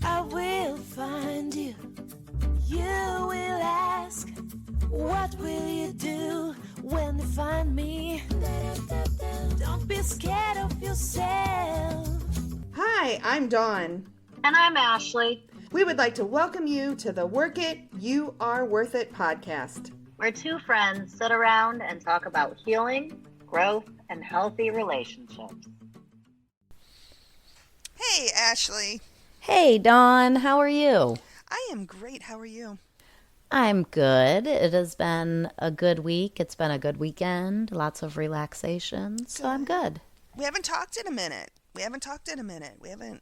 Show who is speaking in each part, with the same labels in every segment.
Speaker 1: I will find you. You will ask, what will you do when they find me? Don't be scared of yourself.
Speaker 2: Hi, I'm Dawn.
Speaker 3: And I'm Ashley.
Speaker 2: We would like to welcome you to the Work It, You Are Worth It podcast.
Speaker 3: We're two friends sit around and talk about healing, growth, and healthy relationships.
Speaker 4: Hey, Ashley.
Speaker 5: Hey, Dawn. How are you?
Speaker 4: I am great. How are you?
Speaker 5: I'm good. It has been a good week. It's been a good weekend. Lots of relaxation. So I'm good.
Speaker 4: We haven't talked in a minute. We haven't.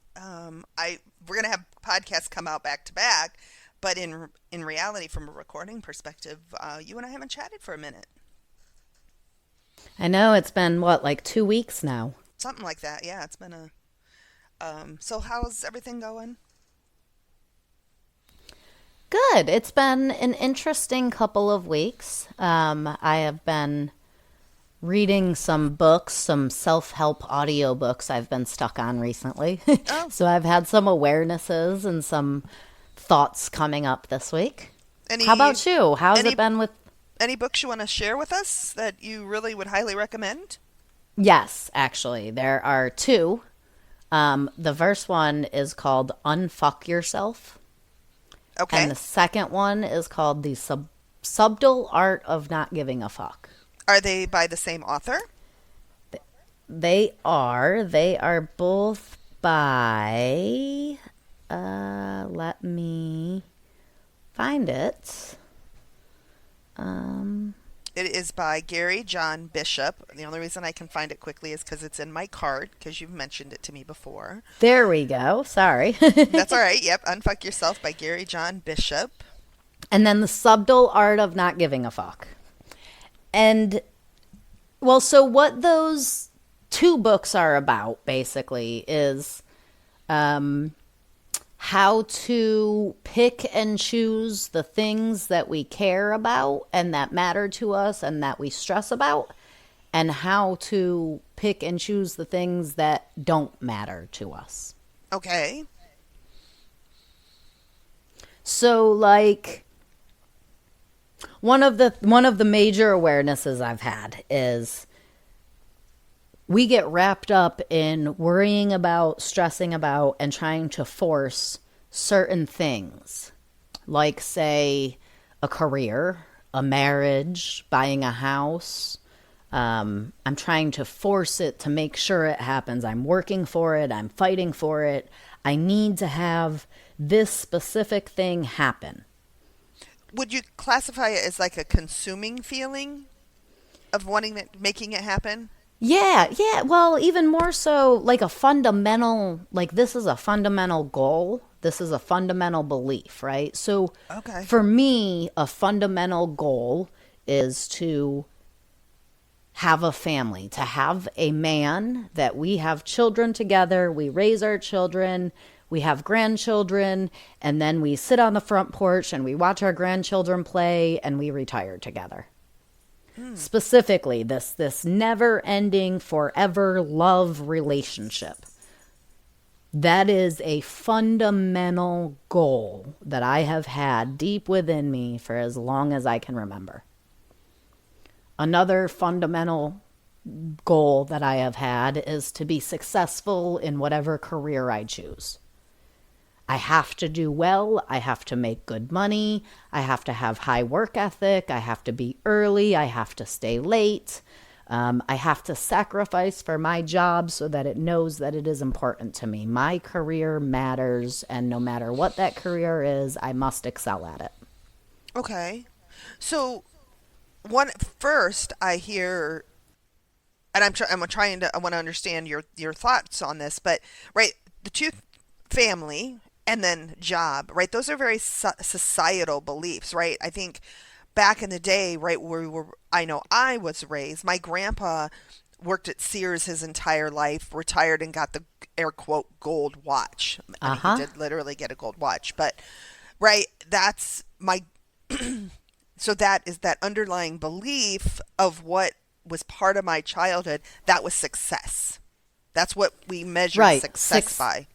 Speaker 4: We're gonna have podcasts come out back to back, but in reality, from a recording perspective, you and I haven't chatted for a minute.
Speaker 5: I know it's been like 2 weeks now.
Speaker 4: Something like that. Yeah, it's been a. So how's everything going?
Speaker 5: Good. It's been an interesting couple of weeks. I have been reading some books, some self-help audiobooks I've been stuck on recently.
Speaker 4: Oh.
Speaker 5: So I've had some awarenesses and some thoughts coming up this week. How about you? How's it been with...
Speaker 4: Any books you want to share with us that you really would highly recommend?
Speaker 5: Yes, actually. There are two. The first one is called Unfuck Yourself.
Speaker 4: Okay.
Speaker 5: And the second one is called The Subtle Art of Not Giving a Fuck.
Speaker 4: Are they by the same author?
Speaker 5: They are. They are both by... let me find it.
Speaker 4: It is by Gary John Bishop. The only reason I can find it quickly is because it's in my cart, because you've mentioned it to me before.
Speaker 5: There we go. Sorry.
Speaker 4: That's all right. Yep. Unfuck Yourself by Gary John Bishop.
Speaker 5: And then The Subtle Art of Not Giving a Fuck. And, well, so what those two books are about, basically, is how to pick and choose the things that we care about and that matter to us and that we stress about, and how to pick and choose the things that don't matter to us.
Speaker 4: Okay.
Speaker 5: So, like, one of the major awarenesses I've had is we get wrapped up in worrying about, stressing about, and trying to force certain things, like, say, a career, a marriage, buying a house. I'm trying to force it to make sure it happens. I'm working for it. I'm fighting for it. I need to have this specific thing happen.
Speaker 4: Would you classify it as like a consuming feeling of wanting that, making it happen?
Speaker 5: Yeah. Well, even more so, like a fundamental, like this is a fundamental goal. This is a fundamental belief, right? So
Speaker 4: Okay.
Speaker 5: for me, a fundamental goal is to have a family, to have a man, that we have children together, we raise our children, we have grandchildren, and then we sit on the front porch and we watch our grandchildren play and we retire together. Specifically, this never-ending, forever love relationship. That is a fundamental goal that I have had deep within me for as long as I can remember. Another fundamental goal that I have had is to be successful in whatever career I choose. I have to do well. I have to make good money. I have to have high work ethic. I have to be early. I have to stay late. I have to sacrifice for my job so that it knows that it is important to me. My career matters, and no matter what that career is, I must excel at it.
Speaker 4: Okay. So, first I hear, and I want to understand your thoughts on this, but right, the two, family and then job, right? Those are very societal beliefs, right? I think back in the day, right, I know I was raised, my grandpa worked at Sears his entire life, retired and got the air quote gold watch. I mean, he did literally get a gold watch, but right, that's my so that is that underlying belief of what was part of my childhood. That was success. That's what we measure success by.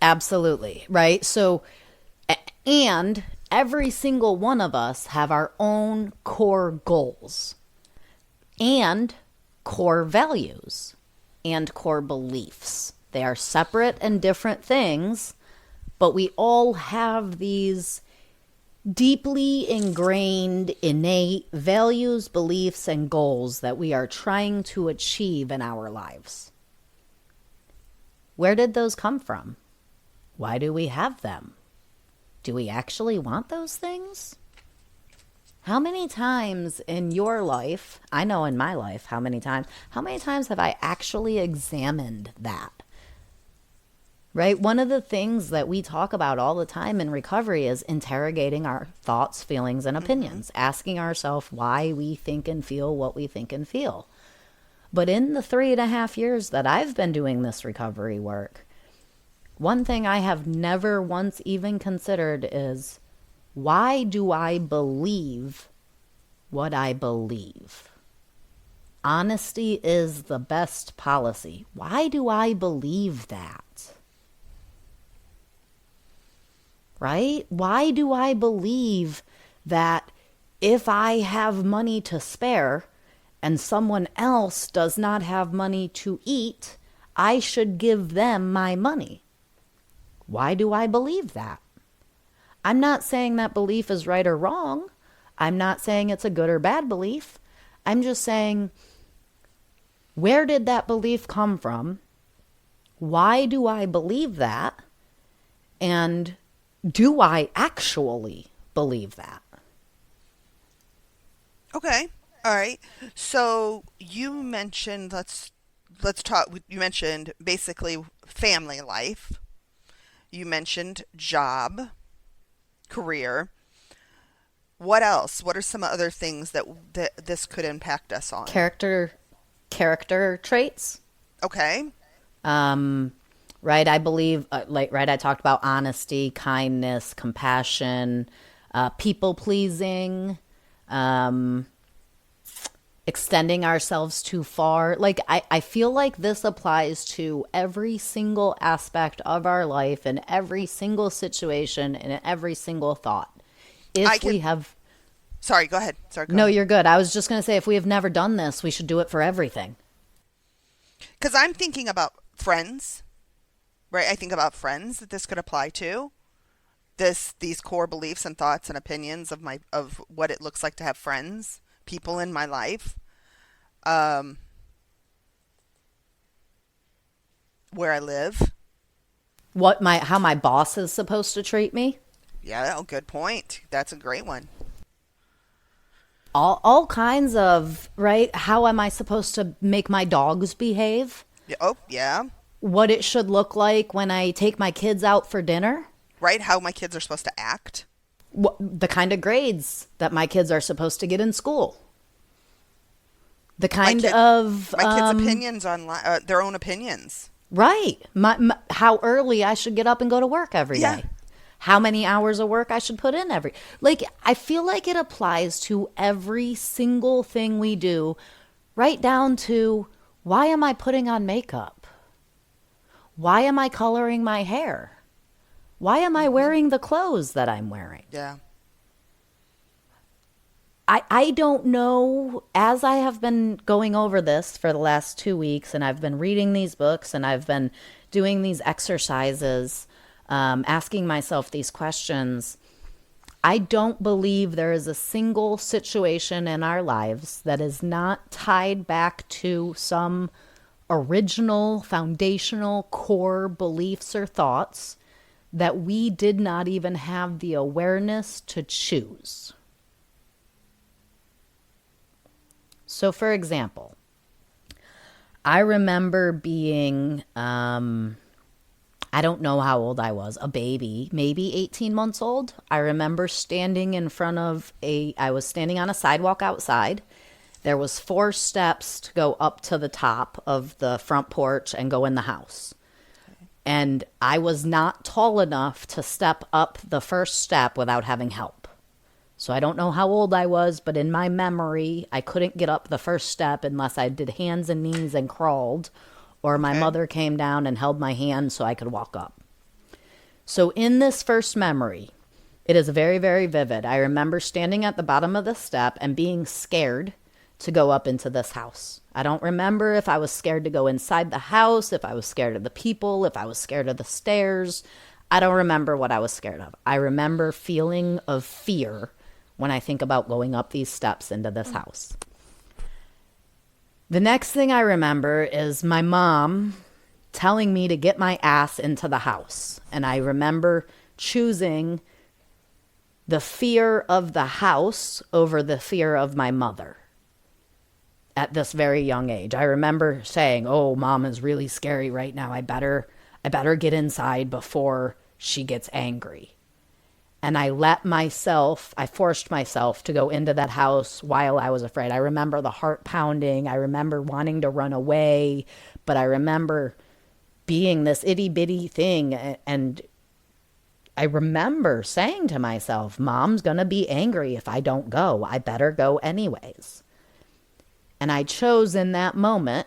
Speaker 5: Absolutely. Right. So, and every single one of us have our own core goals and core values and core beliefs. They are separate and different things, but we all have these deeply ingrained, innate values, beliefs, and goals that we are trying to achieve in our lives. Where did those come from? Why do we have them? Do we actually want those things? How many times in your life, I know in my life how many times have I actually examined that? Right? One of the things that we talk about all the time in recovery is interrogating our thoughts, feelings, and opinions, asking ourselves why we think and feel what we think and feel. But in the 3.5 years that I've been doing this recovery work, one thing I have never once even considered is, why do I believe what I believe? Honesty is the best policy. Why do I believe that? Right? Why do I believe that if I have money to spare and someone else does not have money to eat, I should give them my money? Why do I believe that? I'm not saying that belief is right or wrong. I'm not saying it's a good or bad belief. I'm just saying, where did that belief come from? Why do I believe that? And do I actually believe that?
Speaker 4: Okay. All right. So you mentioned, let's talk. You mentioned basically family life. You mentioned job, career. What else? What are some other things that this could impact us on?
Speaker 5: Character traits.
Speaker 4: Okay.
Speaker 5: Right. I believe, I talked about honesty, kindness, compassion, people pleasing, extending ourselves too far. Like, I feel like this applies to every single aspect of our life and every single situation and every single thought.
Speaker 4: Sorry, go ahead.
Speaker 5: No, you're good. I was just going to say, if we have never done this, we should do it for everything.
Speaker 4: Because I'm thinking about friends, right? I think about friends that this could apply to. These core beliefs and thoughts and opinions of what it looks like to have friends, people in my life, where I live,
Speaker 5: how my boss is supposed to treat me.
Speaker 4: Yeah, oh, good point. That's a great one.
Speaker 5: All kinds of, right? How am I supposed to make my dogs behave?
Speaker 4: Yeah, oh, yeah.
Speaker 5: What it should look like when I take my kids out for dinner.
Speaker 4: Right, how my kids are supposed to act.
Speaker 5: The kind of grades that my kids are supposed to get in school. The kind of...
Speaker 4: My kids' opinions on their own opinions.
Speaker 5: Right. How early I should get up and go to work every day. How many hours of work I should put in I feel like it applies to every single thing we do, right down to, why am I putting on makeup? Why am I coloring my hair? Why am I wearing the clothes that I'm wearing?
Speaker 4: Yeah.
Speaker 5: I don't know, as I have been going over this for the last 2 weeks, and I've been reading these books and I've been doing these exercises, asking myself these questions, I don't believe there is a single situation in our lives that is not tied back to some original, foundational, core beliefs or thoughts that we did not even have the awareness to choose. So, for example, I remember being, I don't know how old I was, a baby, maybe 18 months old. I remember standing I was standing on a sidewalk outside. There was 4 steps to go up to the top of the front porch and go in the house. And I was not tall enough to step up the first step without having help. So I don't know how old I was, but in my memory, I couldn't get up the first step unless I did hands and knees and crawled, or my mother came down and held my hand so I could walk up. So in this first memory, it is very, very vivid. I remember standing at the bottom of the step and being scared to go up into this house. I don't remember if I was scared to go inside the house, if I was scared of the people, if I was scared of the stairs. I don't remember what I was scared of. I remember feeling of fear when I think about going up these steps into this house. The next thing I remember is my mom telling me to get my ass into the house. And I remember choosing the fear of the house over the fear of my mother at this very young age. I remember saying, "Oh, mom is really scary right now. I better get inside before she gets angry." And I forced myself to go into that house while I was afraid. I remember the heart pounding. I remember wanting to run away, but I remember being this itty bitty thing. And I remember saying to myself, "Mom's going to be angry if I don't go. I better go anyways." And I chose in that moment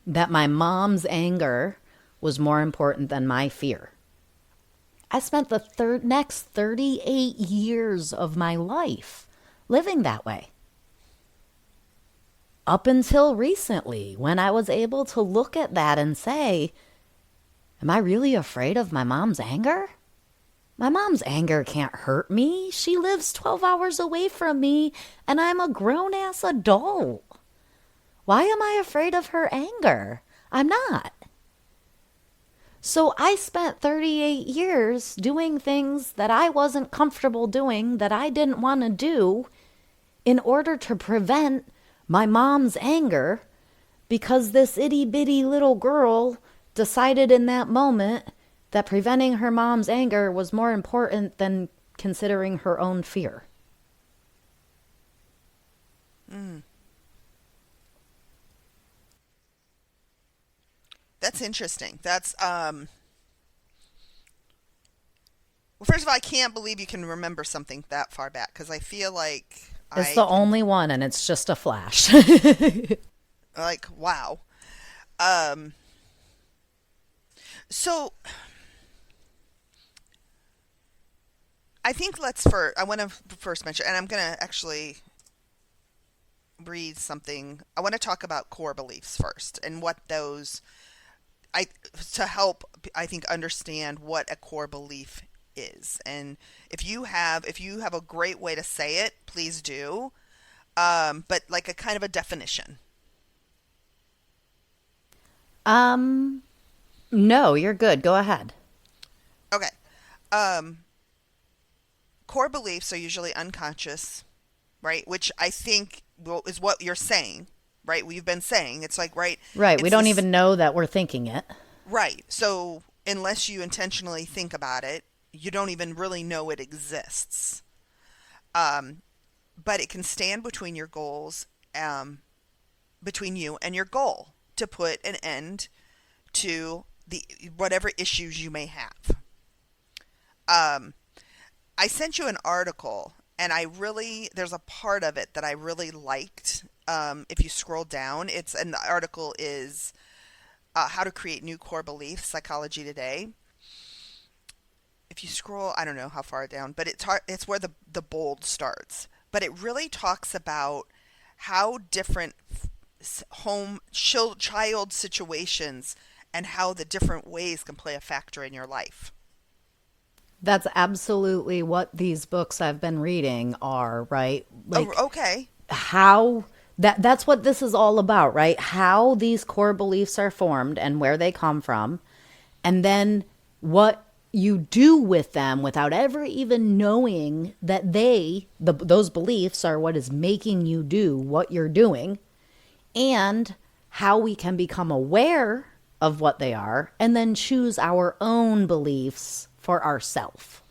Speaker 5: that my mom's anger was more important than my fear. I spent the next 38 years of my life living that way. Up until recently, when I was able to look at that and say, am I really afraid of my mom's anger? My mom's anger can't hurt me. She lives 12 hours away from me, and I'm a grown-ass adult. Why am I afraid of her anger? I'm not. So I spent 38 years doing things that I wasn't comfortable doing, that I didn't want to do, in order to prevent my mom's anger, because this itty-bitty little girl decided in that moment that preventing her mom's anger was more important than considering her own fear.
Speaker 4: That's interesting. That's well, first of all, I can't believe you can remember something that far back, because I feel like
Speaker 5: It's the only one, and it's just a flash.
Speaker 4: like, wow. So I think I want to first mention, and I'm going to actually read something. I want to talk about core beliefs first, and what those, to help, I think, understand what a core belief is. And if you have a great way to say it, please do. But like a kind of a definition.
Speaker 5: No, you're good. Go ahead.
Speaker 4: Okay. Core beliefs are usually unconscious, right? Which I think is what you're saying, right? We've been saying. It's like, right?
Speaker 5: Right. We don't even know that we're thinking it.
Speaker 4: Right. So unless you intentionally think about it, you don't even really know it exists. But it can stand between your goals, between you and your goal, to put an end to whatever issues you may have. I sent you an article, and there's a part of it that I really liked. If you scroll down, the article is How to Create New Core Beliefs, Psychology Today. If you scroll, I don't know how far down, but it's where the bold starts. But it really talks about how different child situations and how the different ways can play a factor in your life.
Speaker 5: That's absolutely what these books I've been reading are, right? Like,
Speaker 4: okay.
Speaker 5: How that's what this is all about, right? How these core beliefs are formed and where they come from, and then what you do with them without ever even knowing that those beliefs are what is making you do what you're doing, and how we can become aware of what they are and then choose our own beliefs for ourselves.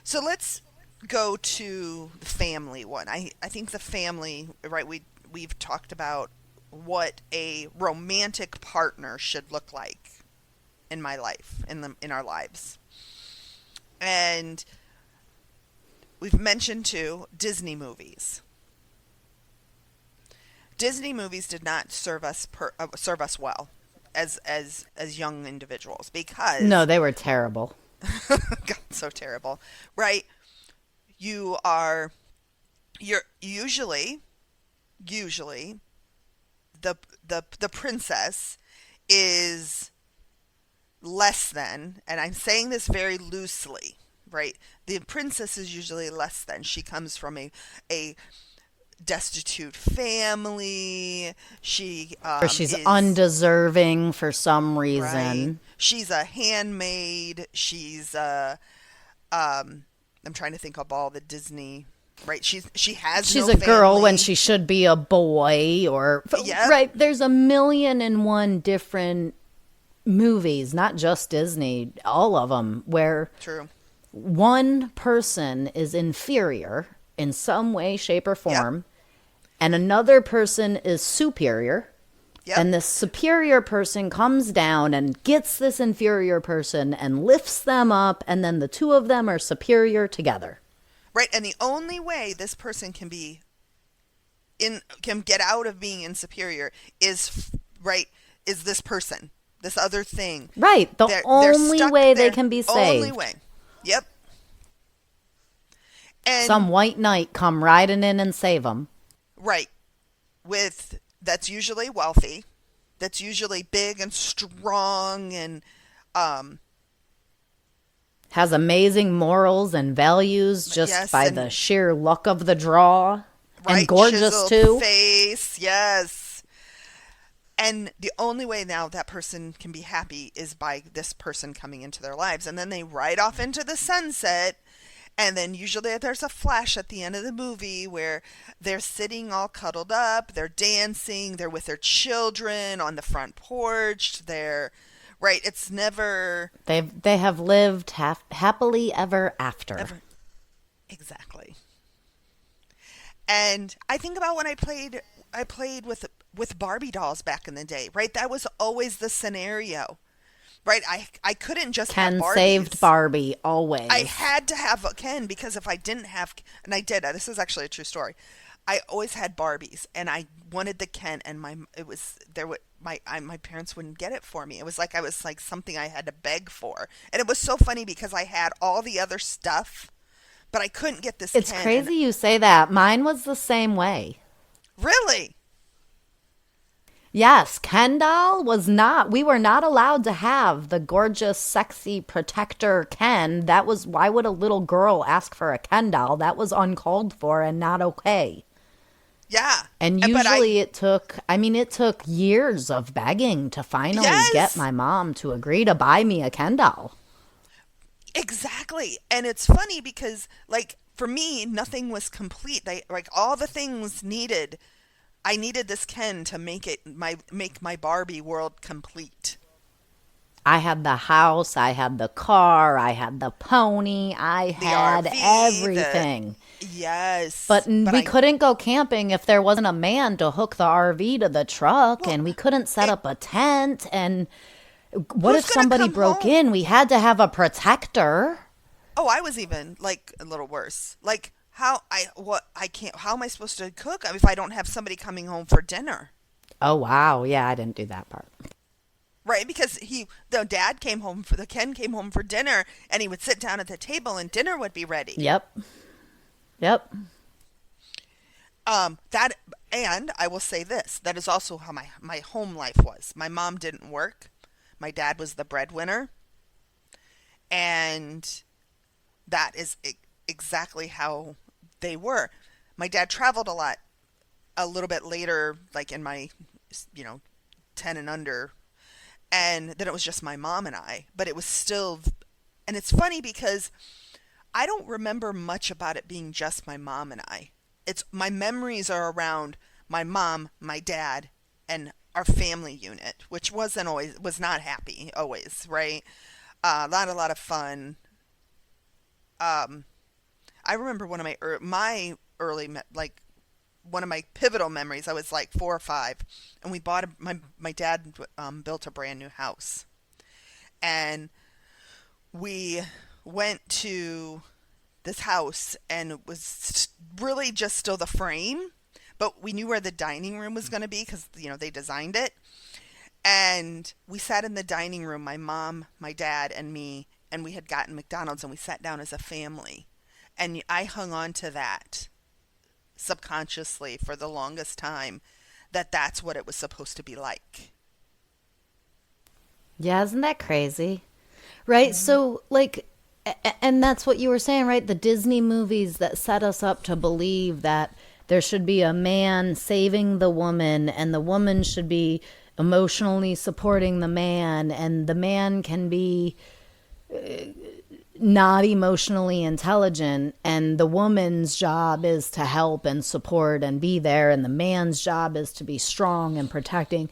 Speaker 4: So let's go to the family one. I think the family, right, we've talked about what a romantic partner should look like in my life, in our lives. And we've mentioned too Disney movies. Disney movies did not serve us well. as young individuals, because
Speaker 5: No, they were terrible.
Speaker 4: God, so terrible, right? You're usually the princess is less than, and I'm saying this very loosely, right? The princess is usually less than. She comes from a destitute family. She
Speaker 5: Or she's
Speaker 4: is
Speaker 5: undeserving for some reason.
Speaker 4: right. She's a handmaid. She's I'm trying to think of all the Disney. Right, she has
Speaker 5: She's
Speaker 4: no
Speaker 5: a girl
Speaker 4: family.
Speaker 5: when she should be a boy, or
Speaker 4: Yep.
Speaker 5: right. There's a million and one different movies, not just Disney, all of them, where
Speaker 4: True.
Speaker 5: one person is inferior in some way, shape, or form, and another person is superior.
Speaker 4: Yep.
Speaker 5: And this superior person comes down and gets this inferior person and lifts them up, and then the two of them are superior together.
Speaker 4: Right, and the only way this person can get out of being insuperior is this person, this other thing.
Speaker 5: Right. The
Speaker 4: They're
Speaker 5: only
Speaker 4: stuck
Speaker 5: way they
Speaker 4: there.
Speaker 5: can be
Speaker 4: Only
Speaker 5: saved.
Speaker 4: way. Yep. And
Speaker 5: Some white knight come riding in and save them.
Speaker 4: right, that's usually wealthy, that's usually big and strong, and
Speaker 5: Has amazing morals and values just
Speaker 4: Yes,
Speaker 5: by
Speaker 4: and-
Speaker 5: the sheer luck of the draw.
Speaker 4: right,
Speaker 5: And gorgeous
Speaker 4: chiseled
Speaker 5: too.
Speaker 4: face, yes. And the only way now that person can be happy is by this person coming into their lives, and then they ride off into the sunset. And then usually there's a flash at the end of the movie where they're sitting all cuddled up, they're dancing, they're with their children on the front porch. Right, it's never
Speaker 5: They have lived happily ever after.
Speaker 4: ever exactly. And I think about when I played with Barbie dolls back in the day, right? That was always the scenario. Right? I couldn't just have
Speaker 5: Ken
Speaker 4: Barbies.
Speaker 5: saved Barbie always.
Speaker 4: I had to have a Ken, because if I didn't have, and I did, this is actually a true story. I always had Barbies, and I wanted the Ken, and my parents wouldn't get it for me. It was like something I had to beg for, and it was so funny because I had all the other stuff, but I couldn't get this.
Speaker 5: It's
Speaker 4: Ken,
Speaker 5: crazy you say that. Mine was the same way.
Speaker 4: Really?
Speaker 5: Yes, Ken doll was not. We were not allowed to have the gorgeous, sexy protector Ken. That was, why would a little girl ask for a Ken doll? That was uncalled for and not okay.
Speaker 4: Yeah.
Speaker 5: And
Speaker 4: But
Speaker 5: usually it took years of begging to finally
Speaker 4: Yes!
Speaker 5: get my mom to agree to buy me a Ken doll.
Speaker 4: Exactly. And it's funny because, like, for me, nothing was complete. All the things needed. I needed this Ken to make my Barbie world complete.
Speaker 5: I had the house, I had the car, I had the pony, I had
Speaker 4: RV,
Speaker 5: everything.
Speaker 4: Yes.
Speaker 5: But we
Speaker 4: I-
Speaker 5: couldn't go camping if there wasn't a man to hook the RV to the truck, and we couldn't set up a tent. And what
Speaker 4: Who's
Speaker 5: if
Speaker 4: gonna
Speaker 5: somebody
Speaker 4: come
Speaker 5: broke
Speaker 4: home?
Speaker 5: in? We had to have a protector.
Speaker 4: Oh, I was even a little worse. How am I supposed to cook if I don't have somebody coming home for dinner?
Speaker 5: Oh, wow. Yeah, I didn't do that part.
Speaker 4: Right, because the Ken came home for dinner, and he would sit down at the table and dinner would be ready.
Speaker 5: Yep.
Speaker 4: And I will say this, that is also how my home life was. My mom didn't work. My dad was the breadwinner. And that is exactly how they were. My dad traveled a lot, a little bit later, like in my, 10 and under. And then it was just my mom and I. But it was still, and it's funny because I don't remember much about it being just my mom and I. My memories are around my mom, my dad, and our family unit, which was not happy always, right? Not a lot of fun. I remember one of my early, one of my pivotal memories. I was like 4 or 5, and we bought my dad built a brand new house, and we went to this house, and it was really just still the frame, but we knew where the dining room was going to be because they designed it. And we sat in the dining room, my mom, my dad, and me, and we had gotten McDonald's and we sat down as a family. And I hung on to that subconsciously for the longest time, that that's what it was supposed to be like.
Speaker 5: Yeah, isn't that crazy? Right? So, like, and that's what you were saying, right? The Disney movies that set us up to believe that there should be a man saving the woman, and the woman should be emotionally supporting the man, and the man can be not emotionally intelligent, and the woman's job is to help and support and be there, and the man's job is to be strong and protecting.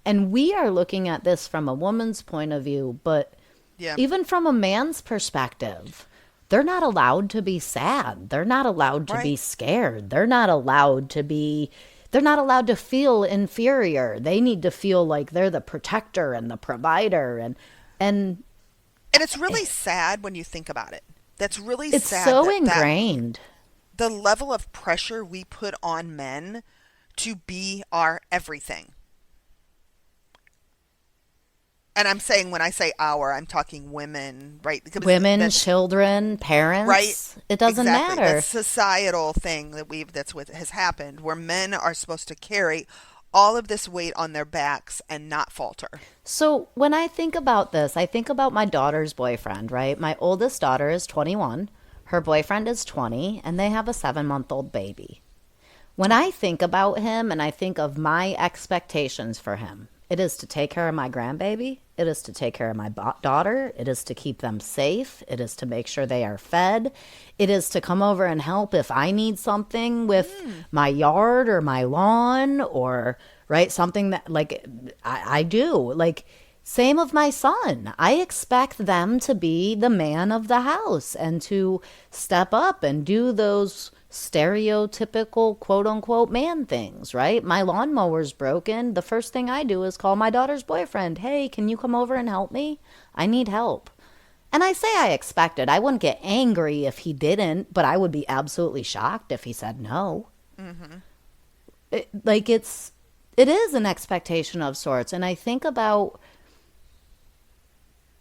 Speaker 5: And we are looking at this from a woman's point of view, but
Speaker 4: Yeah.
Speaker 5: even from a man's perspective, they're not allowed to be sad. They're not allowed to be
Speaker 4: Right.
Speaker 5: scared. They're not allowed to feel inferior. They need to feel like they're the protector and the provider, and
Speaker 4: And it's really sad when you think about it. That's really
Speaker 5: it's
Speaker 4: sad
Speaker 5: so
Speaker 4: that
Speaker 5: ingrained.
Speaker 4: the level of pressure we put on men to be our everything. And I'm saying, when I say our, I'm talking women, right? Because
Speaker 5: Women,
Speaker 4: that's-
Speaker 5: children, parents,
Speaker 4: right?
Speaker 5: it doesn't
Speaker 4: Exactly.
Speaker 5: matter.
Speaker 4: That's societal thing that's what has happened, where men are supposed to carry all of this weight on their backs and not falter.
Speaker 5: So when I think about this, I think about my daughter's boyfriend, right? My oldest daughter is 21, her boyfriend is 20, and they have a 7-month-old baby. When I think about him and I think of my expectations for him, it is to take care of my grandbaby. It is to take care of my daughter. It is to keep them safe. It is to make sure they are fed. It is to come over and help if I need something with my yard or my lawn, or, right, something that, like, I do. Like, same of my son. I expect them to be the man of the house and to step up and do those stereotypical quote unquote man things, right? My lawnmower's broken. The first thing I do is call my daughter's boyfriend. Hey, can you come over and help me? I need help. And I say I expect it. I wouldn't get angry if he didn't, but I would be absolutely shocked if he said no. It is an expectation of sorts. And I think about,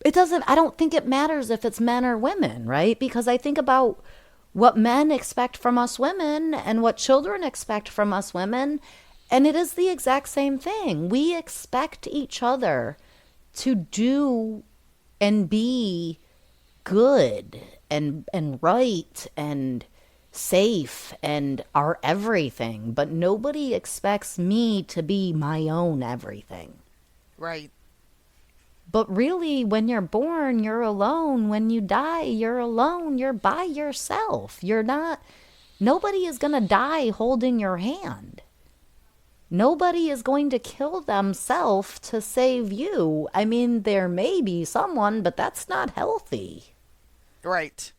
Speaker 5: I don't think it matters if it's men or women, right? Because I think about what men expect from us women and what children expect from us women, and it is the exact same thing. We expect each other to do and be good and right and safe and our everything, but nobody expects me to be my own everything.
Speaker 4: Right.
Speaker 5: But really, when you're born, you're alone. When you die, you're alone. You're by yourself. Nobody is going to die holding your hand. Nobody is going to kill themselves to save you. I mean, there may be someone, but that's not healthy.
Speaker 4: Right.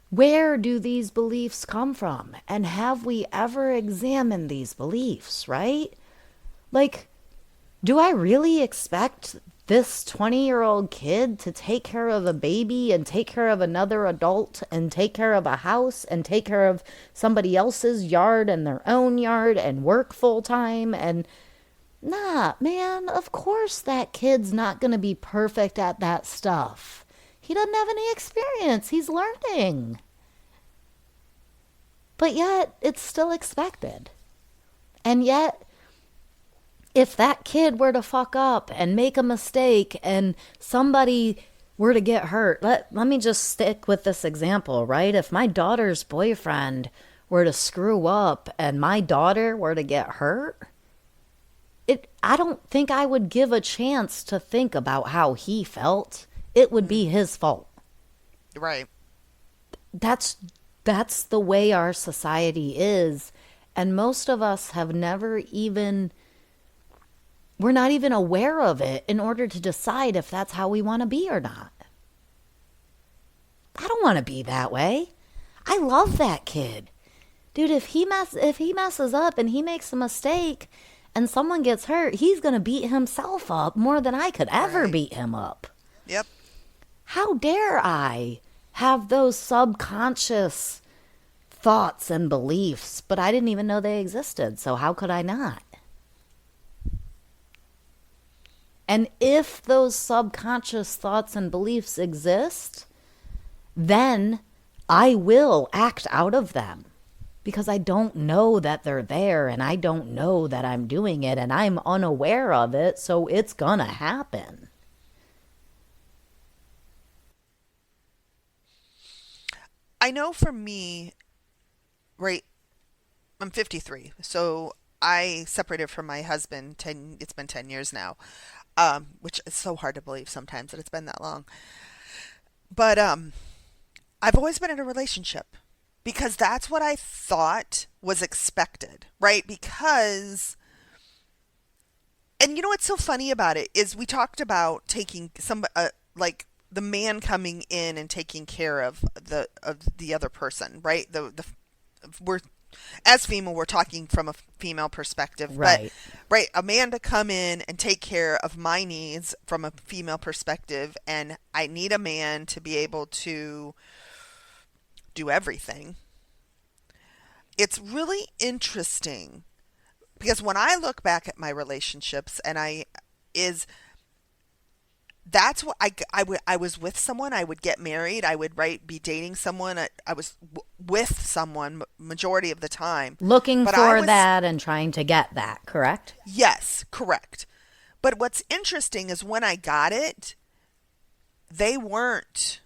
Speaker 5: Where do these beliefs come from? And have we ever examined these beliefs, right? Like, do I really expect this 20-year-old kid to take care of a baby and take care of another adult and take care of a house and take care of somebody else's yard and their own yard and work full time? And nah, man, of course that kid's not going to be perfect at that stuff. He doesn't have any experience. He's learning. But yet, it's still expected. And yet, if that kid were to fuck up and make a mistake and somebody were to get hurt, let me just stick with this example, right? If my daughter's boyfriend were to screw up and my daughter were to get hurt, I don't think I would give a chance to think about how he felt. It would be his fault.
Speaker 4: Right.
Speaker 5: That's the way our society is. And most of us have we're not even aware of it in order to decide if that's how we want to be or not. I don't want to be that way. I love that kid. Dude, if he messes up and he makes a mistake and someone gets hurt, he's going to beat himself up more than I could ever beat him up.
Speaker 4: Yep.
Speaker 5: How dare I have those subconscious thoughts and beliefs, but I didn't even know they existed, so how could I not? And if those subconscious thoughts and beliefs exist, then I will act out of them because I don't know that they're there and I don't know that I'm doing it and I'm unaware of it. So it's gonna happen.
Speaker 4: I know for me, right, I'm 53, so I separated from my husband it's been 10 years now, which is so hard to believe sometimes that it's been that long. But I've always been in a relationship because that's what I thought was expected, right? Because, and you know what's so funny about it is we talked about taking some, like the man coming in and taking care of the other person, right? We're, as female, we're talking from a female perspective,
Speaker 5: Right.
Speaker 4: but right, a man to come in and take care of my needs from a female perspective, and I need a man to be able to do everything. It's really interesting because when I look back at my relationships and that's what I was with someone, I would get married, I would be dating someone, I was with someone majority of the time.
Speaker 5: Looking
Speaker 4: But
Speaker 5: for that and trying to get that, correct?
Speaker 4: Yes, correct. But what's interesting is when I got it, they weren't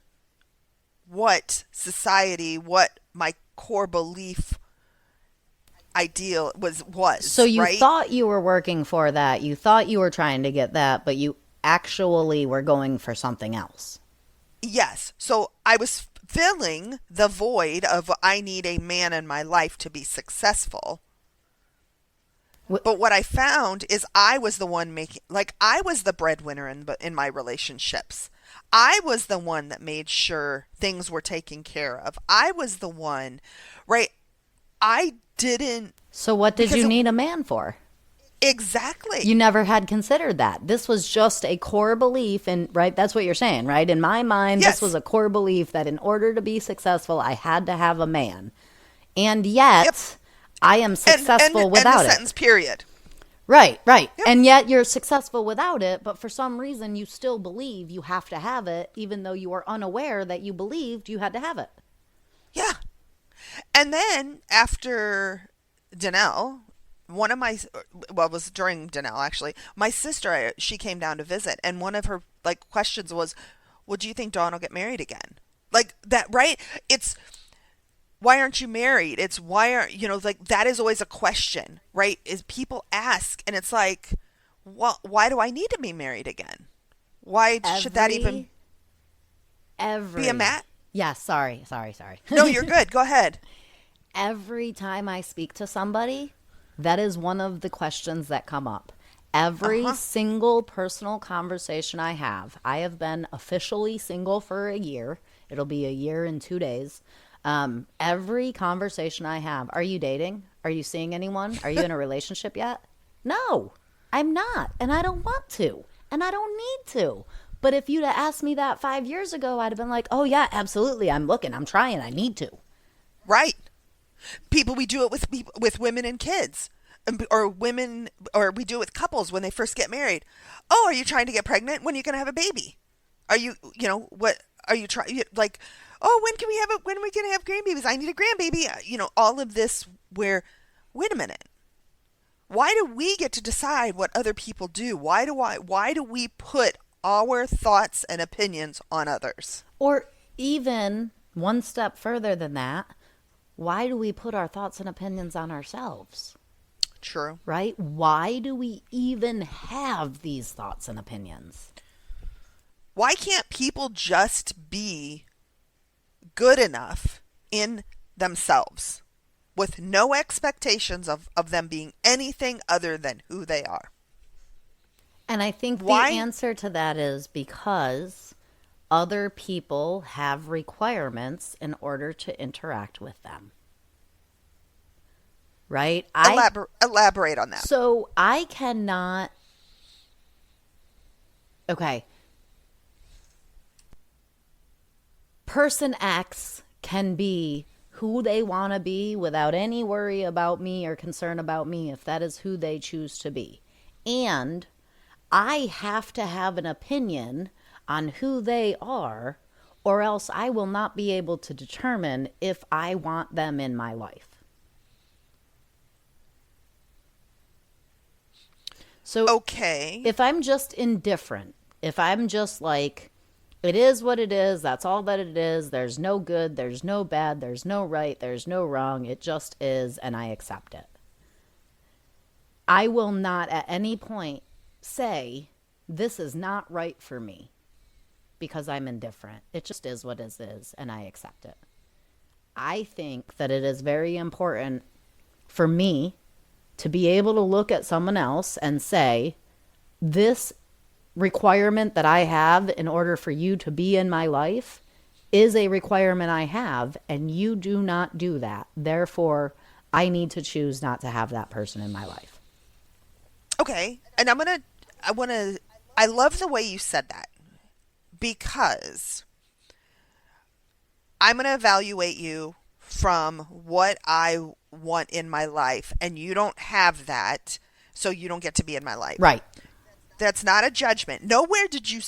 Speaker 4: what society, what my core belief ideal was.
Speaker 5: So you
Speaker 4: right?
Speaker 5: thought you were working for that, you thought you were trying to get that, but you actually were going for something else.
Speaker 4: Yes. So I was filling the void of I need a man in my life to be successful. But what I found is I was the one I was the breadwinner in my relationships. I was the one that made sure things were taken care of. I was the one, right? I didn't.
Speaker 5: So what did you need a man for?
Speaker 4: Exactly.
Speaker 5: You never had considered that. This was just a core belief, and right, that's what you're saying, right? In my mind,
Speaker 4: Yes.
Speaker 5: This was a core belief that in order to be successful, I had to have a man. And yet,
Speaker 4: Yep.
Speaker 5: I am successful without
Speaker 4: and the
Speaker 5: it.
Speaker 4: sentence period.
Speaker 5: Right.
Speaker 4: Yep.
Speaker 5: And yet you're successful without it, but for some reason you still believe you have to have it, even though you are unaware that you believed you had to have it.
Speaker 4: Yeah. And then after Danelle, it was during Danelle actually, my sister, she came down to visit, and one of her questions was, well, do you think Dawn will get married again? Like that, right? It's, why aren't you married? It's why aren't, that is always a question, right? Is people ask, and it's like, well, why do I need to be married again? Why should that even be a mat?
Speaker 5: Yeah, sorry.
Speaker 4: No, you're good. Go ahead.
Speaker 5: Every time I speak to somebody, that is one of the questions that come up. Every single personal conversation I have been officially single for a year. It'll be a year and 2 days. Every conversation I have, are you dating? Are you seeing anyone? Are you in a relationship yet? No, I'm not. And I don't want to. And I don't need to. But if you'd have asked me that 5 years ago, I'd have been like, oh yeah, absolutely. I'm looking, I'm trying, I need to.
Speaker 4: Right. We do it with women and kids, or we do it with couples when they first get married. Oh, are you trying to get pregnant? When are you going to have a baby? Are you, what are you trying, oh, when are we going to have grandbabies? I need a grandbaby. All of this where, wait a minute. Why do we get to decide what other people do? Why do we put our thoughts and opinions on others?
Speaker 5: Or even one step further than that, why do we put our thoughts and opinions on ourselves?
Speaker 4: True.
Speaker 5: Right? Why do we even have these thoughts and opinions?
Speaker 4: Why can't people just be good enough in themselves with no expectations of them being anything other than who they are?
Speaker 5: And I think
Speaker 4: Why?
Speaker 5: the answer to that is because other people have requirements in order to interact with them. Right?
Speaker 4: Elaborate on that.
Speaker 5: So I cannot. Okay. Person X can be who they want to be without any worry about me or concern about me if that is who they choose to be. And I have to have an opinion on who they are, or else I will not be able to determine if I want them in my life. So
Speaker 4: Okay.
Speaker 5: if I'm just indifferent, if I'm just like, it is what it is, that's all that it is, there's no good, there's no bad, there's no right, there's no wrong, it just is, and I accept it. I will not at any point say, this is not right for me, because I'm indifferent. It just is what it is, and I accept it. I think that it is very important for me to be able to look at someone else and say, this requirement that I have in order for you to be in my life is a requirement I have, and you do not do that. Therefore, I need to choose not to have that person in my life.
Speaker 4: Okay. And I love the way you said that, because I'm going to evaluate you from what I want in my life, and you don't have that, so you don't get to be in my life.
Speaker 5: Right.
Speaker 4: That's not a judgment. Nowhere did you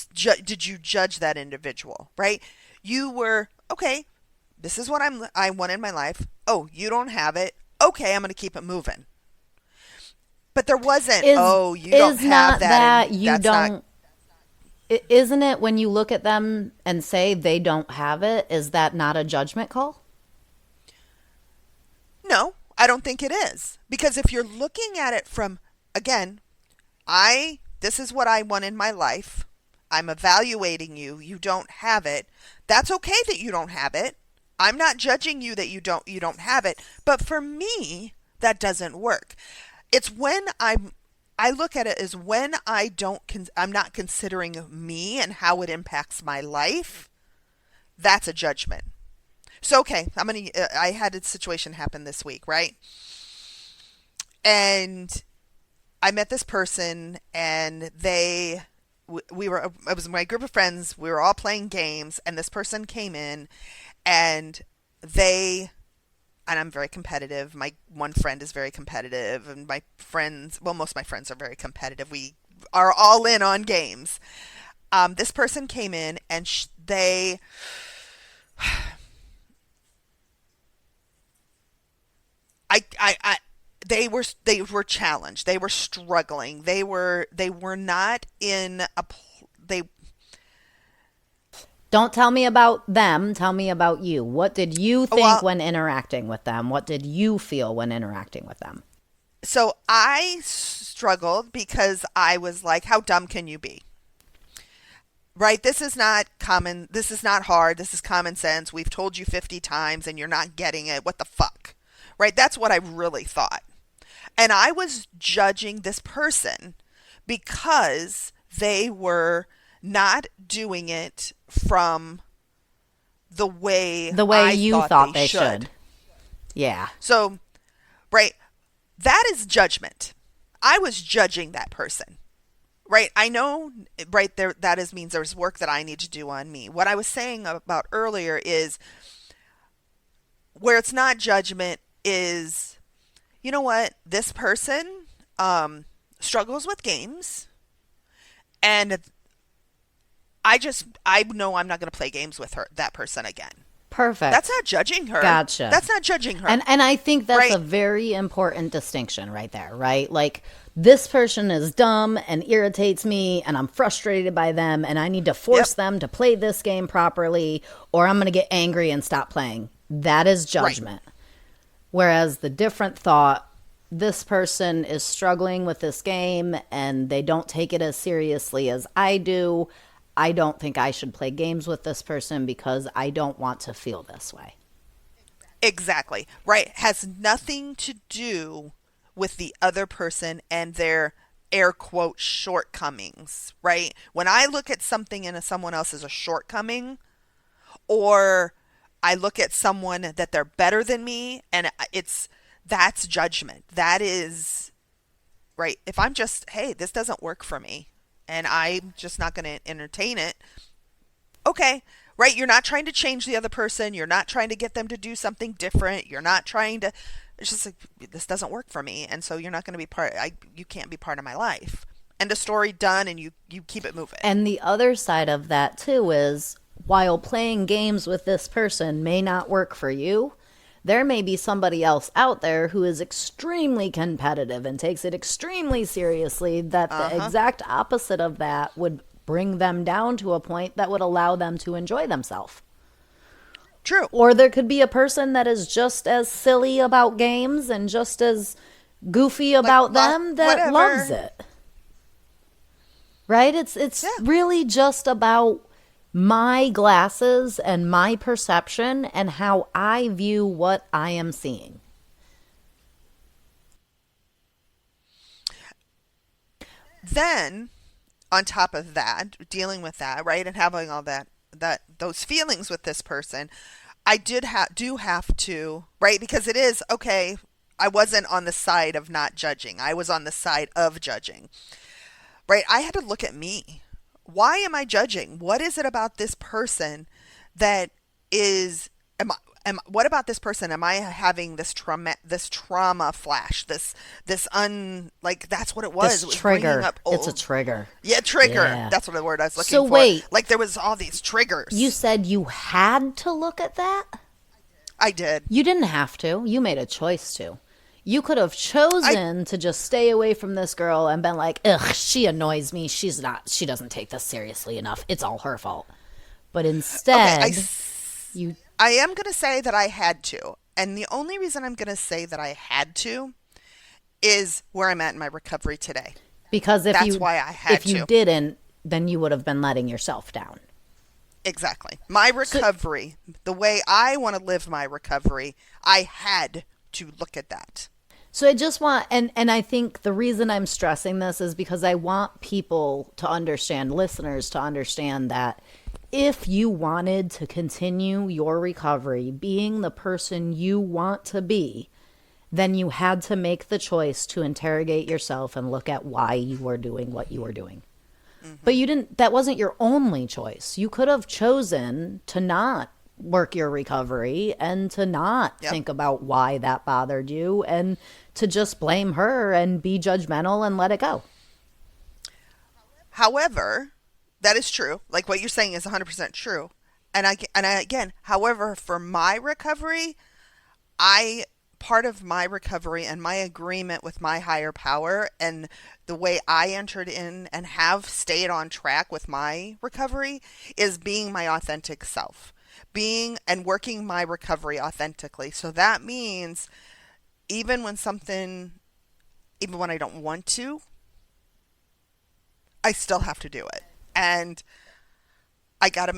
Speaker 4: judge that individual, right? You were, okay, this is what I want in my life. Oh, you don't have it. Okay, I'm going to keep it moving. But there wasn't, you don't have that.
Speaker 5: Isn't it when you look at them and say they don't have it, is that not a judgment call?
Speaker 4: No, I don't think it is. Because if you're looking at it from, again, this is what I want in my life. I'm evaluating you. You don't have it. That's okay that you don't have it. I'm not judging you that you don't have it. But for me, that doesn't work. It's when I look at it as when I'm not considering me and how it impacts my life. That's a judgment. So, okay, I had a situation happen this week, right? And I met this person, and it was my group of friends. We were all playing games, and this person came in, and I'm very competitive. My one friend is very competitive, and most of my friends are very competitive. We are all in on games. This person came in, and they were challenged. They were struggling. They were not in they.
Speaker 5: Don't tell me about them. Tell me about you. What did you think when interacting with them? What did you feel when interacting with them?
Speaker 4: So I struggled because I was like, how dumb can you be? Right? This is not common. This is not hard. This is common sense. We've told you 50 times and you're not getting it. What the fuck? Right? That's what I really thought. And I was judging this person because they were not doing it from the way
Speaker 5: you thought they should. Yeah.
Speaker 4: So, right, that is judgment. I was judging that person. Right? I know, right, that means there's work that I need to do on me. What I was saying about earlier is where it's not judgment is, you know what, this person struggles with games, and I know I'm not going to play games with that person again.
Speaker 5: Perfect.
Speaker 4: That's not judging her.
Speaker 5: Gotcha.
Speaker 4: That's not judging her.
Speaker 5: And I think that's
Speaker 4: right?
Speaker 5: a very important distinction right there, right? Like, this person is dumb and irritates me, and I'm frustrated by them, and I need to force them to play this game properly, or I'm going to get angry and stop playing. That is judgment. Right. Whereas the different thought, this person is struggling with this game, and they don't take it as seriously as I do. I don't think I should play games with this person because I don't want to feel this way.
Speaker 4: Exactly. Right. Has nothing to do with the other person and their air quote shortcomings, right? When I look at something in someone else as a shortcoming, or I look at someone that they're better than me, and that's judgment. That is, right. If I'm just, hey, this doesn't work for me, and I'm just not going to entertain it. Okay, right? You're not trying to change the other person. You're not trying to get them to do something different. You're not trying to, it's just like, this doesn't work for me. And so you're not going to be you can't be part of my life. End of story, done, and you keep it moving.
Speaker 5: And the other side of that too is while playing games with this person may not work for you, there may be somebody else out there who is extremely competitive and takes it extremely seriously that the exact opposite of that would bring them down to a point that would allow them to enjoy themselves.
Speaker 4: True.
Speaker 5: Or there could be a person that is just as silly about games and just as goofy about them that
Speaker 4: whatever.
Speaker 5: loves it. Right? It's really just about my glasses and my perception and how I view what I am seeing.
Speaker 4: Then, on top of that, dealing with that, right, and having all that those feelings with this person, I do have to, right, because it is okay. I wasn't on the side of not judging. I was on the side of judging. Right? I had to look at me. Why am I judging? What is it about this person that is what about this person am I having this trauma flash? That's what it was.
Speaker 5: This
Speaker 4: It was
Speaker 5: trigger.
Speaker 4: bringing up
Speaker 5: It's a trigger.
Speaker 4: Yeah, trigger.
Speaker 5: Yeah.
Speaker 4: That's what the word I was looking
Speaker 5: So
Speaker 4: for.
Speaker 5: wait.
Speaker 4: Like there was all these triggers.
Speaker 5: You said you had to look at that?
Speaker 4: I did.
Speaker 5: You didn't have to. You made a choice to. You could have chosen to just stay away from this girl and been like, ugh, she annoys me. She doesn't take this seriously enough. It's all her fault. But instead,
Speaker 4: I am going to say that I had to. And the only reason I'm going to say that I had to is where I'm at in my recovery today.
Speaker 5: Because
Speaker 4: That's why I had
Speaker 5: if you
Speaker 4: to.
Speaker 5: didn't, then you would have been letting yourself down.
Speaker 4: Exactly. My recovery, the way I want to live my recovery, I had to look at that.
Speaker 5: So I just want, and I think the reason I'm stressing this is because I want people to understand, listeners to understand that if you wanted to continue your recovery being the person you want to be, then you had to make the choice to interrogate yourself and look at why you were doing what you were doing. But you didn't, that wasn't your only choice. You could have chosen to not work your recovery and to not think about why that bothered you and to just blame her and be judgmental and let it go.
Speaker 4: However, that is true. Like what you're saying is 100% true. And I again, however, for my recovery, part of my recovery and my agreement with my higher power and the way I entered in and have stayed on track with my recovery is being my authentic self. Being and working my recovery authentically. So that means even when I don't want to, I still have to do it. And I got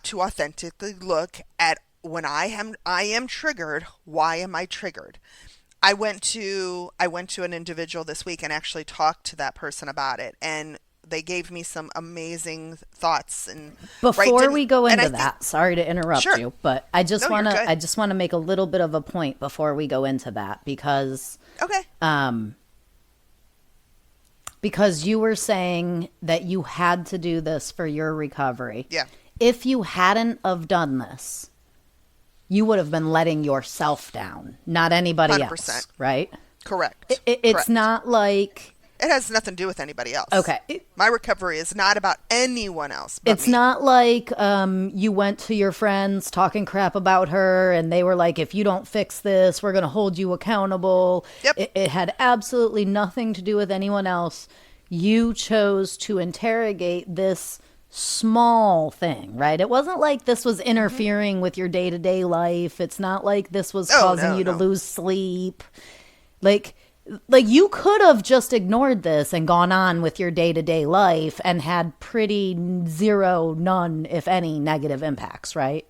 Speaker 4: to authentically look at when I am triggered, why am I triggered? I went to an individual this week and actually talked to that person about it, and they gave me some amazing thoughts. And
Speaker 5: before we go into that, sorry to interrupt you, but I just want to make a little bit of a point before we go into that because because you were saying that you had to do this for your recovery.
Speaker 4: Yeah.
Speaker 5: If you hadn't have done this, you would have been letting yourself down, not anybody
Speaker 4: 100%.
Speaker 5: else, right?
Speaker 4: Correct.
Speaker 5: It's
Speaker 4: Correct.
Speaker 5: not like...
Speaker 4: It has nothing to do with anybody else.
Speaker 5: Okay.
Speaker 4: My recovery is not about anyone else but
Speaker 5: It's
Speaker 4: me.
Speaker 5: not like you went to your friends talking crap about her and they were like, if you don't fix this, we're going to hold you accountable.
Speaker 4: Yep.
Speaker 5: It had absolutely nothing to do with anyone else. You chose to interrogate this small thing, right? It wasn't like this was interfering with your day-to-day life. It's not like this was causing you to lose sleep. Like you could have just ignored this and gone on with your day-to-day life and had pretty none, if any, negative impacts, right?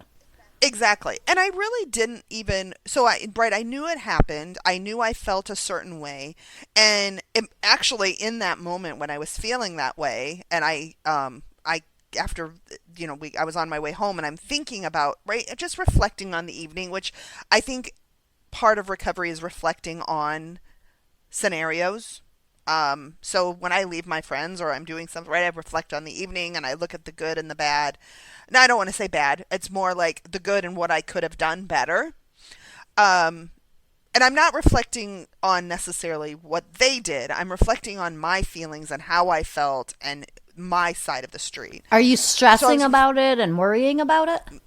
Speaker 4: Exactly. And I really didn't even, I knew it happened. I knew I felt a certain way. And actually in that moment when I was feeling that way, and I was on my way home and I'm thinking about, just reflecting on the evening, which I think part of recovery is reflecting on scenarios. So when I leave my friends or I'm doing something, I reflect on the evening and I look at the good and the bad. Now, I don't want to say bad. It's more like the good and what I could have done better. and I'm not reflecting on necessarily what they did. I'm reflecting on my feelings and how I felt and my side of the street.
Speaker 5: Are you stressing
Speaker 4: So-
Speaker 5: about it and worrying about it?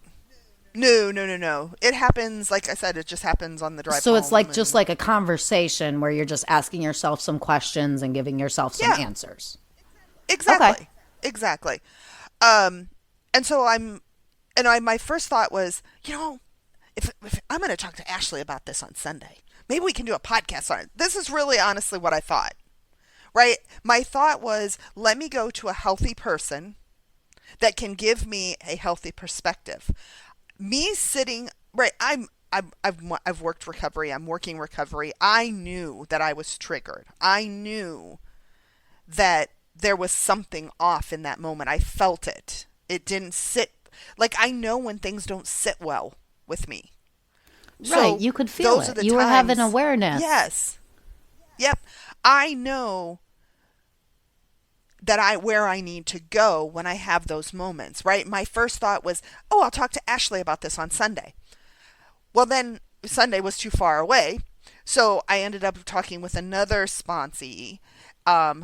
Speaker 4: No. It happens, like I said, it just happens on the drive
Speaker 5: So it's
Speaker 4: home
Speaker 5: like
Speaker 4: and-
Speaker 5: just like a conversation where you're just asking yourself some questions and giving yourself some
Speaker 4: Yeah.
Speaker 5: answers.
Speaker 4: Exactly. Exactly. And so my first thought was, if I'm going to talk to Ashley about this on Sunday, maybe we can do a podcast on it. This is really honestly what I thought, right? My thought was, let me go to a healthy person that can give me a healthy perspective. Me sitting, right, I've worked recovery. I'm working recovery. I knew that I was triggered. I knew that there was something off in that moment. I felt it. It didn't sit, like I know when things don't sit well with me.
Speaker 5: Right, you could feel
Speaker 4: those
Speaker 5: it.
Speaker 4: are the
Speaker 5: You were having
Speaker 4: times-
Speaker 5: awareness.
Speaker 4: Yes. Yep. I know that where I need to go when I have those moments, right? My first thought was, I'll talk to Ashley about this on Sunday. Well, then Sunday was too far away. So I ended up talking with another sponsee,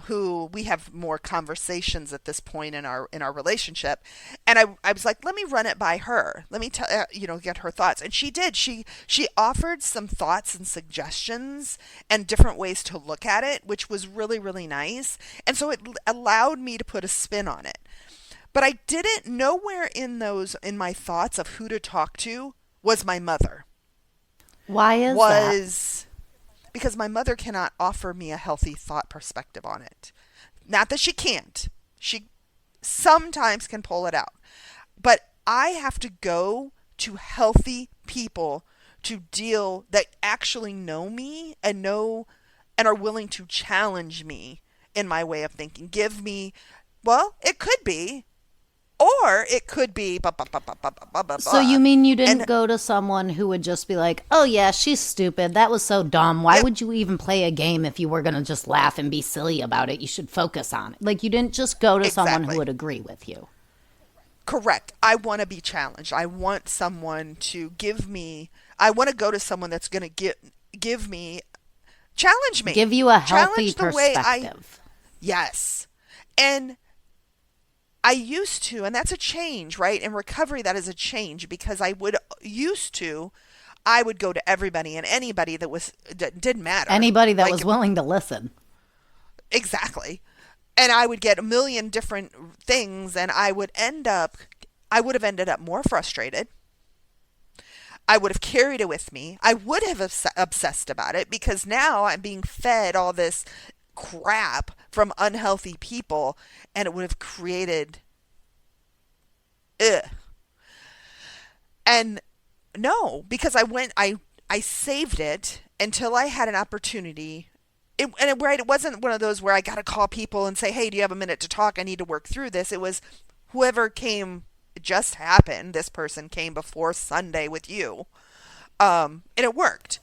Speaker 4: who we have more conversations at this point in our relationship. And I was like, let me run it by her. Let me get her thoughts. And she did. She offered some thoughts and suggestions and different ways to look at it, which was really, really nice. And so it allowed me to put a spin on it. But I didn't, nowhere in my thoughts of who to talk to was my mother.
Speaker 5: Why is that?
Speaker 4: Because my mother cannot offer me a healthy thought perspective on it. Not that she can't. She sometimes can pull it out. But I have to go to healthy people to deal that actually know me and are willing to challenge me in my way of thinking. Give me, it could be, or it could be.
Speaker 5: So you mean you didn't
Speaker 4: And-
Speaker 5: go to someone who would just be like, oh yeah, she's stupid. That was so dumb. Why
Speaker 4: Yep.
Speaker 5: would you even play a game if you were going to just laugh and be silly about it? You should focus on it. Like you didn't just go to someone
Speaker 4: Exactly.
Speaker 5: who would agree with you.
Speaker 4: Correct. I want to be challenged. I want someone to I want to go to someone that's going to give me, challenge me.
Speaker 5: Give you a healthy
Speaker 4: Challenge the way
Speaker 5: perspective.
Speaker 4: Yes. And I used to, and that's a change, right? In recovery, that is a change because I would go to everybody and anybody that didn't matter.
Speaker 5: Anybody that
Speaker 4: Like,
Speaker 5: was willing to listen.
Speaker 4: Exactly. And I would get a million different things and I would have ended up more frustrated. I would have carried it with me. I would have obsessed about it because now I'm being fed all this crap from unhealthy people and it would have created And no, because I saved it until I had an opportunity. It wasn't one of those where I got to call people and say, hey, do you have a minute to talk? I need to work through this. It was whoever came, it just happened. This person came before Sunday with you. And it worked.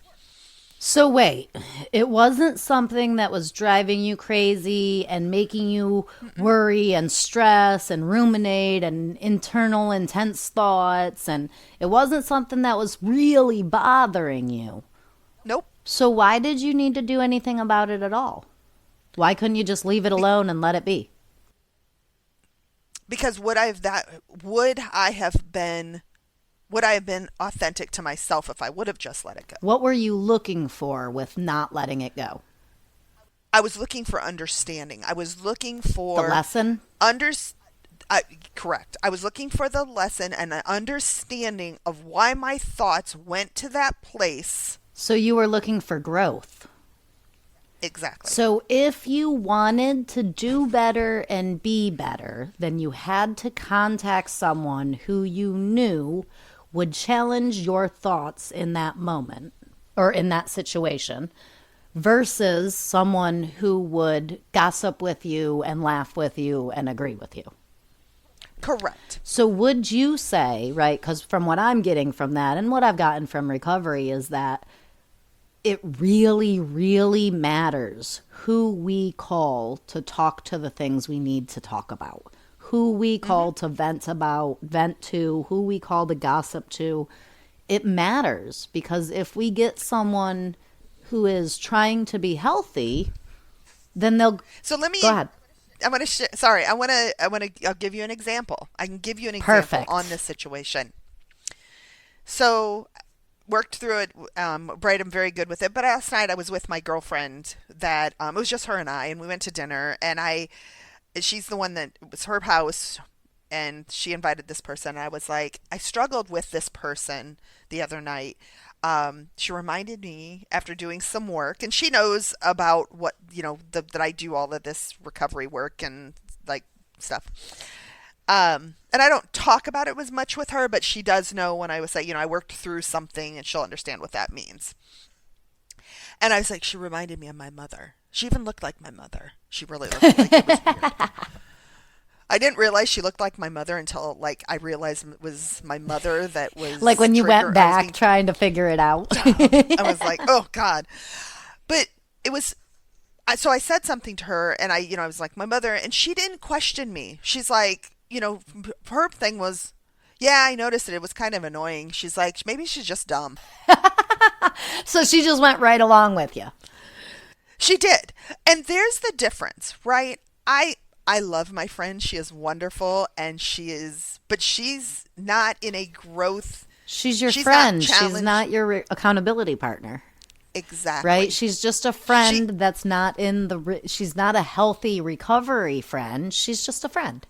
Speaker 5: So wait, it wasn't something that was driving you crazy and making you worry and stress and ruminate and internal intense thoughts, and it wasn't something that was really bothering you.
Speaker 4: Nope.
Speaker 5: So why did you need to do anything about it at all? Why couldn't you just leave it alone and let it be?
Speaker 4: Because would I have been authentic to myself if I would have just let it go?
Speaker 5: What were you looking for with not letting it go?
Speaker 4: I was looking for understanding. I was looking for
Speaker 5: The lesson?
Speaker 4: Correct. I was looking for the lesson and an understanding of why my thoughts went to that place.
Speaker 5: So you were looking for growth.
Speaker 4: Exactly.
Speaker 5: So if you wanted to do better and be better, then you had to contact someone who you knew would challenge your thoughts in that moment or in that situation versus someone who would gossip with you and laugh with you and agree with you.
Speaker 4: Correct.
Speaker 5: So would you say, right, because from what I'm getting from that and what I've gotten from recovery is that it really, really matters who we call to talk to the things we need to talk about, who we call to vent to, who we call to gossip to. It matters because if we get someone who is trying to be healthy, then they'll
Speaker 4: So let me
Speaker 5: go ahead.
Speaker 4: I'm going to I'll give you an example. I can give you an example
Speaker 5: Perfect.
Speaker 4: on this situation. So worked through it. Right, I'm very good with it. But last night I was with my girlfriend that it was just her and we went to dinner, and she's the one that it was her house, and she invited this person. And I was like, I struggled with this person the other night. She reminded me after doing some work, and she knows about what, that I do all of this recovery work and like stuff. And I don't talk about it as much with her, but she does know when I was like, I worked through something, and she'll understand what that means. And I was like, she reminded me of my mother. She even looked like my mother. She really looked like it was weird. I didn't realize she looked like my mother until I realized it was my mother that was
Speaker 5: Like when you went back trying to figure it out.
Speaker 4: I was like, oh God. But it was, so I said something to her, and I was like, my mother, and she didn't question me. She's like, her thing was, yeah, I noticed it. It was kind of annoying. She's like, maybe she's just dumb.
Speaker 5: So she just went right along with you.
Speaker 4: She did. And there's the difference, right? I love my friend. She is wonderful, and but she's not in a growth.
Speaker 5: She's your
Speaker 4: she's
Speaker 5: friend.
Speaker 4: Not
Speaker 5: she's not your accountability partner.
Speaker 4: Exactly.
Speaker 5: Right? She's just a friend that's not she's not a healthy recovery friend. She's just a friend.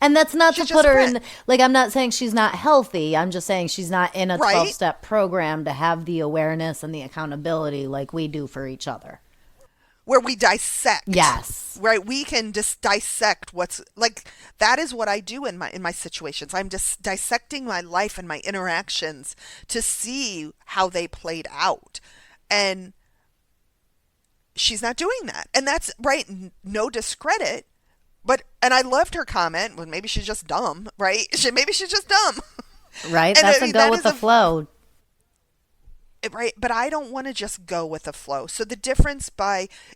Speaker 5: And that's not to put her in, I'm not saying she's not healthy. I'm just saying she's not in a 12-step program to have the awareness and the accountability like we do for each other.
Speaker 4: Where we dissect.
Speaker 5: Yes.
Speaker 4: Right. We can just dissect that is what I do in my situations. I'm just dissecting my life and my interactions to see how they played out. And she's not doing that. And that's right. No discredit. And I loved her comment. Well, maybe she's just dumb, right? Maybe she's just dumb.
Speaker 5: Right. That's go with the flow.
Speaker 4: Right. But I don't want to just go with the flow. So the difference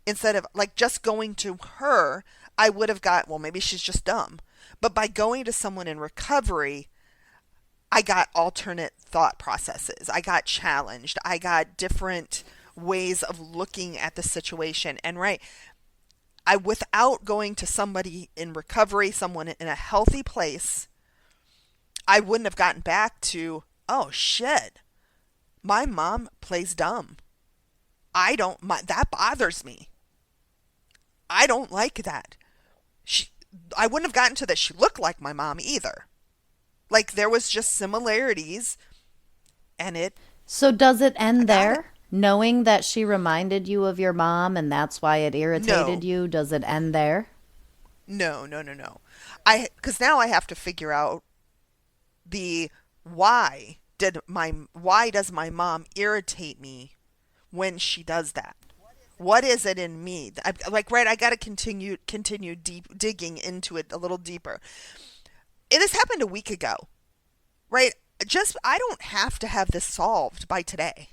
Speaker 4: instead of just going to her, I would have got, well, maybe she's just dumb. But by going to someone in recovery, I got alternate thought processes. I got challenged. I got different ways of looking at the situation. And without going to somebody in recovery, someone in a healthy place, I wouldn't have gotten back to, oh shit, my mom plays dumb. That bothers me. I don't like that. I wouldn't have gotten to that she looked like my mom either. There was just similarities, and
Speaker 5: So does it end there? Knowing that she reminded you of your mom and that's why it irritated you, does it end there?
Speaker 4: No. Because now I have to figure out why does my mom irritate me when she does that? What is it in me? I got to continue digging into it a little deeper. It has happened a week ago, right? I don't have to have this solved by today.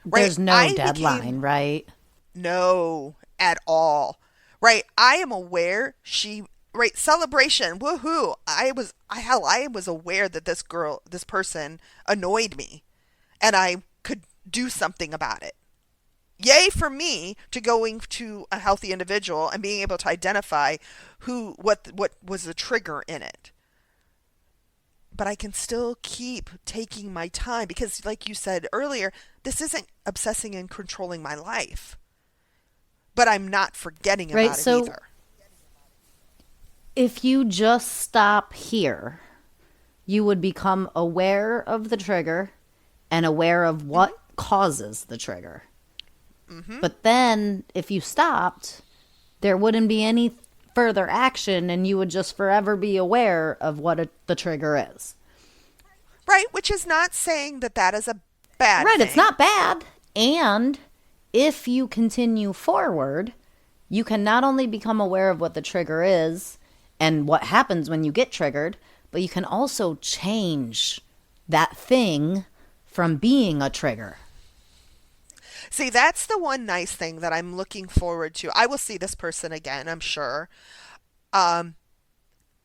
Speaker 4: Right?
Speaker 5: There's no deadline, right?
Speaker 4: No, at all. Right? I am aware celebration, woohoo. I was aware that this person annoyed me, and I could do something about it. Yay for me to going to a healthy individual and being able to identify what was the trigger in it. But I can still keep taking my time because, like you said earlier, this isn't obsessing and controlling my life. But I'm not forgetting about it either.
Speaker 5: If you just stop here, you would become aware of the trigger and aware of what causes the trigger. Mm-hmm. But then if you stopped, there wouldn't be any further action and you would just forever be aware of what the trigger is.
Speaker 4: Right, which is not saying that is a bad thing.
Speaker 5: Right, it's not bad. And if you continue forward, you can not only become aware of what the trigger is and what happens when you get triggered, but you can also change that thing from being a trigger.
Speaker 4: See, that's the one nice thing that I'm looking forward to. I will see this person again, I'm sure. And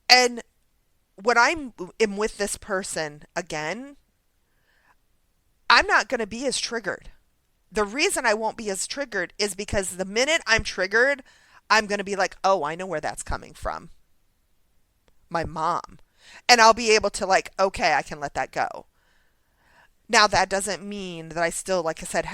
Speaker 4: when I'm with this person again, I'm not going to be as triggered. the reason I won't be as triggered is because the minute I'm triggered, I'm going to be like, oh, I know where that's coming from. My mom. And I'll be able to like, okay, I can let that go. Now that doesn't mean that I still, like I said,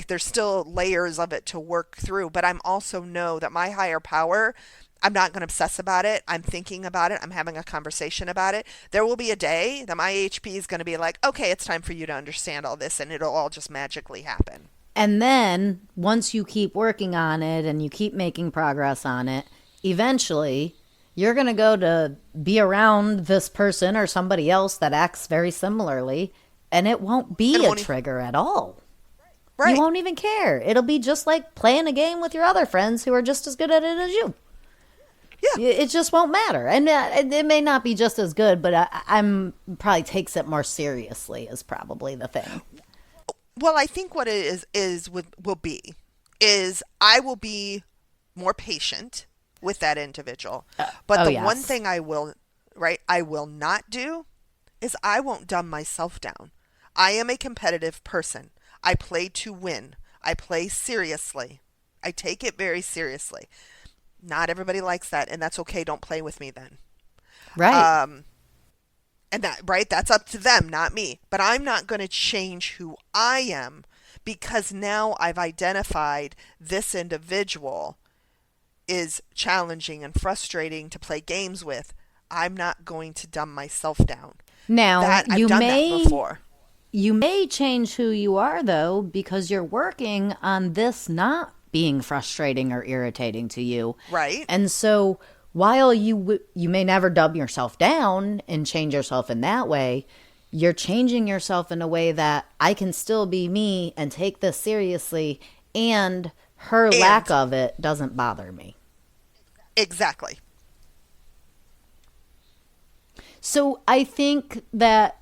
Speaker 4: there's still layers of it to work through, but I'm also know that my higher power, I'm not going to obsess about it. I'm thinking about it. I'm having a conversation about it. There will be a day that my HP is going to be like, okay, it's time for you to understand all this, and it'll all just magically happen.
Speaker 5: And then once you keep working on it and you keep making progress on it, eventually you're going to go to be around this person or somebody else that acts very similarly, and it won't be a trigger at all.
Speaker 4: Right.
Speaker 5: You won't even care. It'll be just like playing a game with your other friends who are just as good at it as you.
Speaker 4: Yeah.
Speaker 5: It just won't matter. And it may not be just as good, but I'm probably takes it more seriously is probably the thing.
Speaker 4: Well, I think what it will be I will be more patient with that individual. But the one thing I will not do is I won't dumb myself down. I am a competitive person. I play to win. I play seriously. I take it very seriously. Not everybody likes that, and that's okay. Don't play with me then.
Speaker 5: Right.
Speaker 4: And that's up to them, not me. But I'm not going to change who I am because now I've identified this individual is challenging and frustrating to play games with. I'm not going to dumb myself down.
Speaker 5: Now,
Speaker 4: I've done that before.
Speaker 5: You may change who you are, though, because you're working on this not being frustrating or irritating to you.
Speaker 4: Right.
Speaker 5: And so while you may never dumb yourself down and change yourself in that way, you're changing yourself in a way that I can still be me and take this seriously, and her lack of it doesn't bother me.
Speaker 4: Exactly.
Speaker 5: So I think that,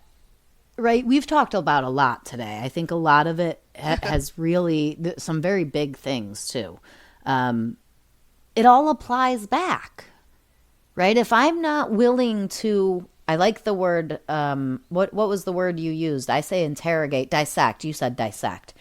Speaker 5: right, we've talked about a lot today. I think a lot of it has really some very big things too. It all applies back, right? If I'm not willing to, I like the word, what was the word you used? I say interrogate, dissect. You said dissect.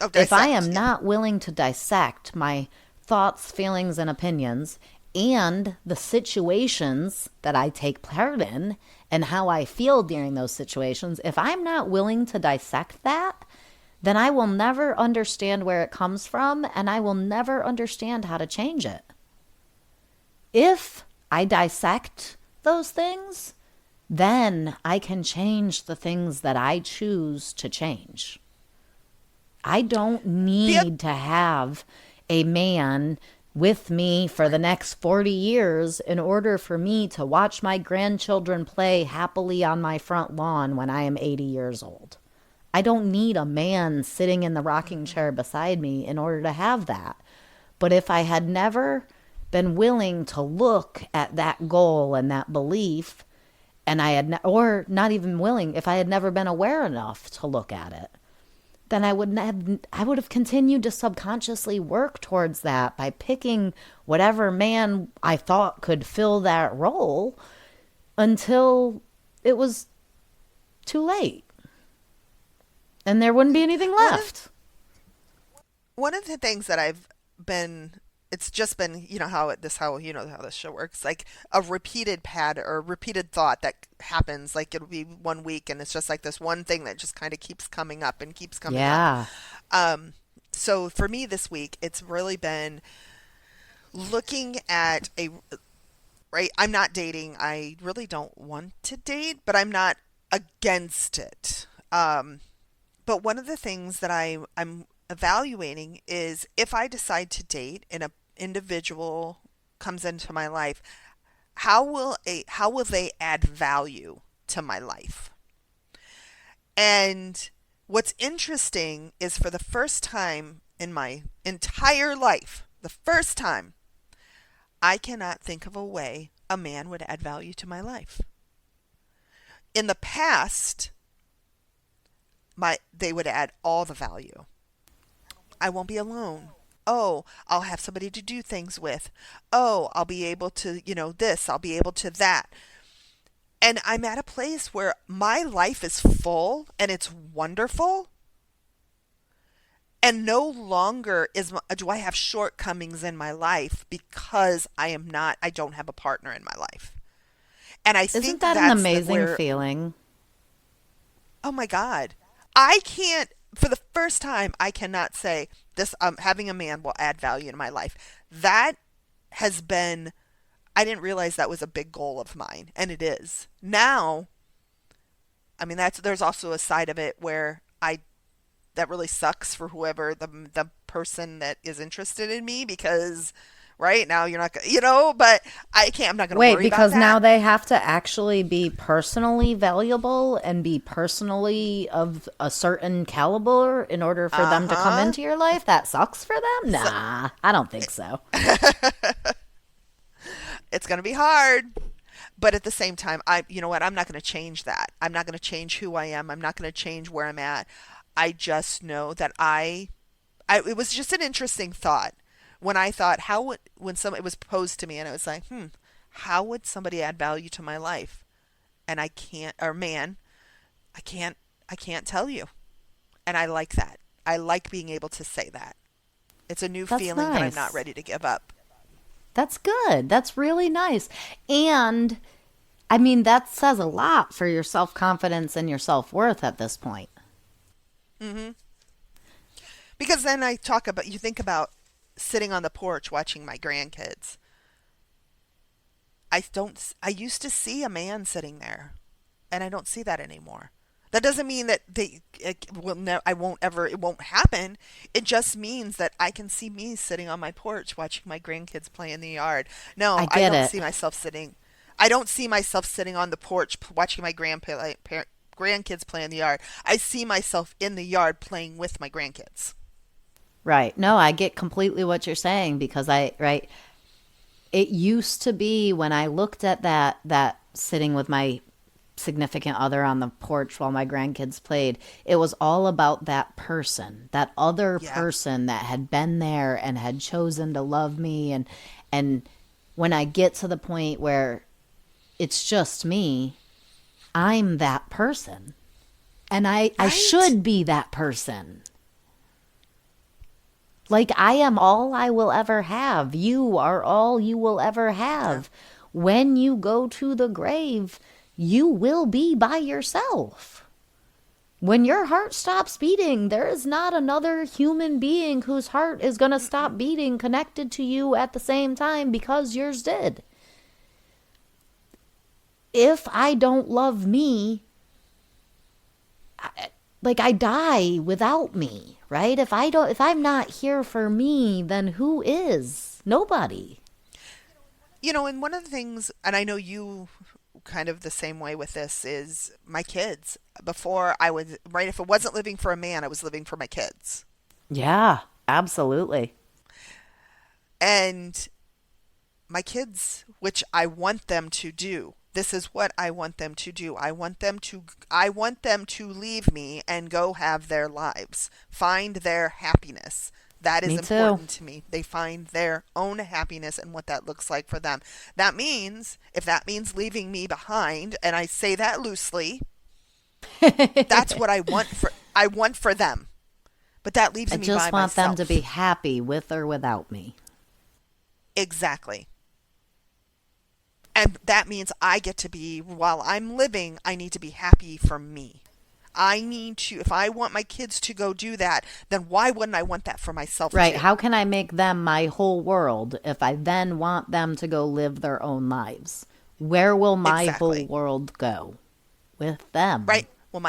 Speaker 4: Oh, dissect.
Speaker 5: If I am not willing to dissect my thoughts, feelings, and opinions and the situations that I take part in and how I feel during those situations, if I'm not willing to dissect that, then I will never understand where it comes from, and I will never understand how to change it. If I dissect those things, then I can change the things that I choose to change. I don't need to have a man with me for the next 40 years in order for me to watch my grandchildren play happily on my front lawn when I am 80 years old. I don't need a man sitting in the rocking chair beside me in order to have that. But if I had never been willing to look at that goal and that belief, and I had, or not even willing, if I had never been aware enough to look at it, then I would have continued to subconsciously work towards that by picking whatever man I thought could fill that role until it was too late. And there wouldn't be anything left.
Speaker 4: One of the things that it's just been, how this show works, like a repeated repeated thought that happens, like it'll be 1 week and it's just like this one thing that just kind of keeps coming up and keeps coming up. So for me this week, it's really been looking at I'm not dating. I really don't want to date, but I'm not against it. But one of the things that I'm evaluating is if I decide to date and an individual comes into my life, how will they add value to my life? And what's interesting is for the first time in my entire life, the first time, I cannot think of a way a man would add value to my life. In the past, they would add all the value. I won't be alone. Oh, I'll have somebody to do things with. Oh, I'll be able to, this, I'll be able to that. And I'm at a place where my life is full and it's wonderful. And no longer do I have shortcomings in my life because I don't have a partner in my life. And I
Speaker 5: Isn't
Speaker 4: think
Speaker 5: that an
Speaker 4: that's
Speaker 5: amazing feeling?
Speaker 4: oh my God. I can't, for the first time, I cannot say this, having a man will add value in my life. That has been, I didn't realize that was a big goal of mine, and it is. Now, I mean, there's also a side of it where that really sucks for whoever the person that is interested in me, because right now you're not gonna, but I'm not gonna
Speaker 5: Wait,
Speaker 4: worry
Speaker 5: because
Speaker 4: about that.
Speaker 5: now they have to actually be personally valuable and be personally of a certain caliber in order for them to come into your life? That sucks for them? Nah, I don't think so.
Speaker 4: It's gonna be hard. But at the same time, you know what? I'm not going to change that. I'm not going to change who I am. I'm not going to change where I'm at. I just know that it was just an interesting thought when I thought, it was posed to me, and it was like, how would somebody add value to my life? And I can't, or man, I can't tell you. And I like that. I like being able to say that. It's a new feeling that I'm not ready to give up.
Speaker 5: That's good. That's really nice. And I mean, that says a lot for your self-confidence and your self-worth at this point.
Speaker 4: Mm-hmm. Because then you think about sitting on the porch watching my grandkids. I used to see a man sitting there, and I don't see that anymore. That doesn't mean that it won't happen. It just means that I can see me sitting on my porch watching my grandkids play in the yard. No, I don't see myself sitting. I don't see myself sitting on the porch watching my grandkids play in the yard. I see myself in the yard playing with my grandkids.
Speaker 5: Right. No, I get completely what you're saying, because it used to be when I looked at that sitting with my significant other on the porch while my grandkids played, it was all about that person, that other person that had been there and had chosen to love me. And when I get to the point where it's just me, I'm that person. And I should be that person. Like, I am all I will ever have. You are all you will ever have. When you go to the grave, you will be by yourself. When your heart stops beating, there is not another human being whose heart is going to stop beating connected to you at the same time because yours did. If I don't love me, I die without me, right? If I'm not here for me, then who is? Nobody.
Speaker 4: And one of the things, and I know you kind of the same way with this, is my kids. Before if it wasn't living for a man, I was living for my kids.
Speaker 5: Yeah, absolutely.
Speaker 4: And my kids, which I want them to do, this is what I want them to do. I want them to leave me and go have their lives, find their happiness. That is important to me. They find their own happiness and what that looks like for them. If that means leaving me behind, and I say that loosely, that's what I want for them. But that leaves me by myself.
Speaker 5: I just want them to be happy with or without me.
Speaker 4: Exactly. And that means while I'm living, I need to be happy for me. If I want my kids to go do that, then why wouldn't I want that for myself
Speaker 5: Right.
Speaker 4: too?
Speaker 5: How can I make them my whole world if I then want them to go live their own lives? Where will my whole world go? With them.
Speaker 4: Right. Well,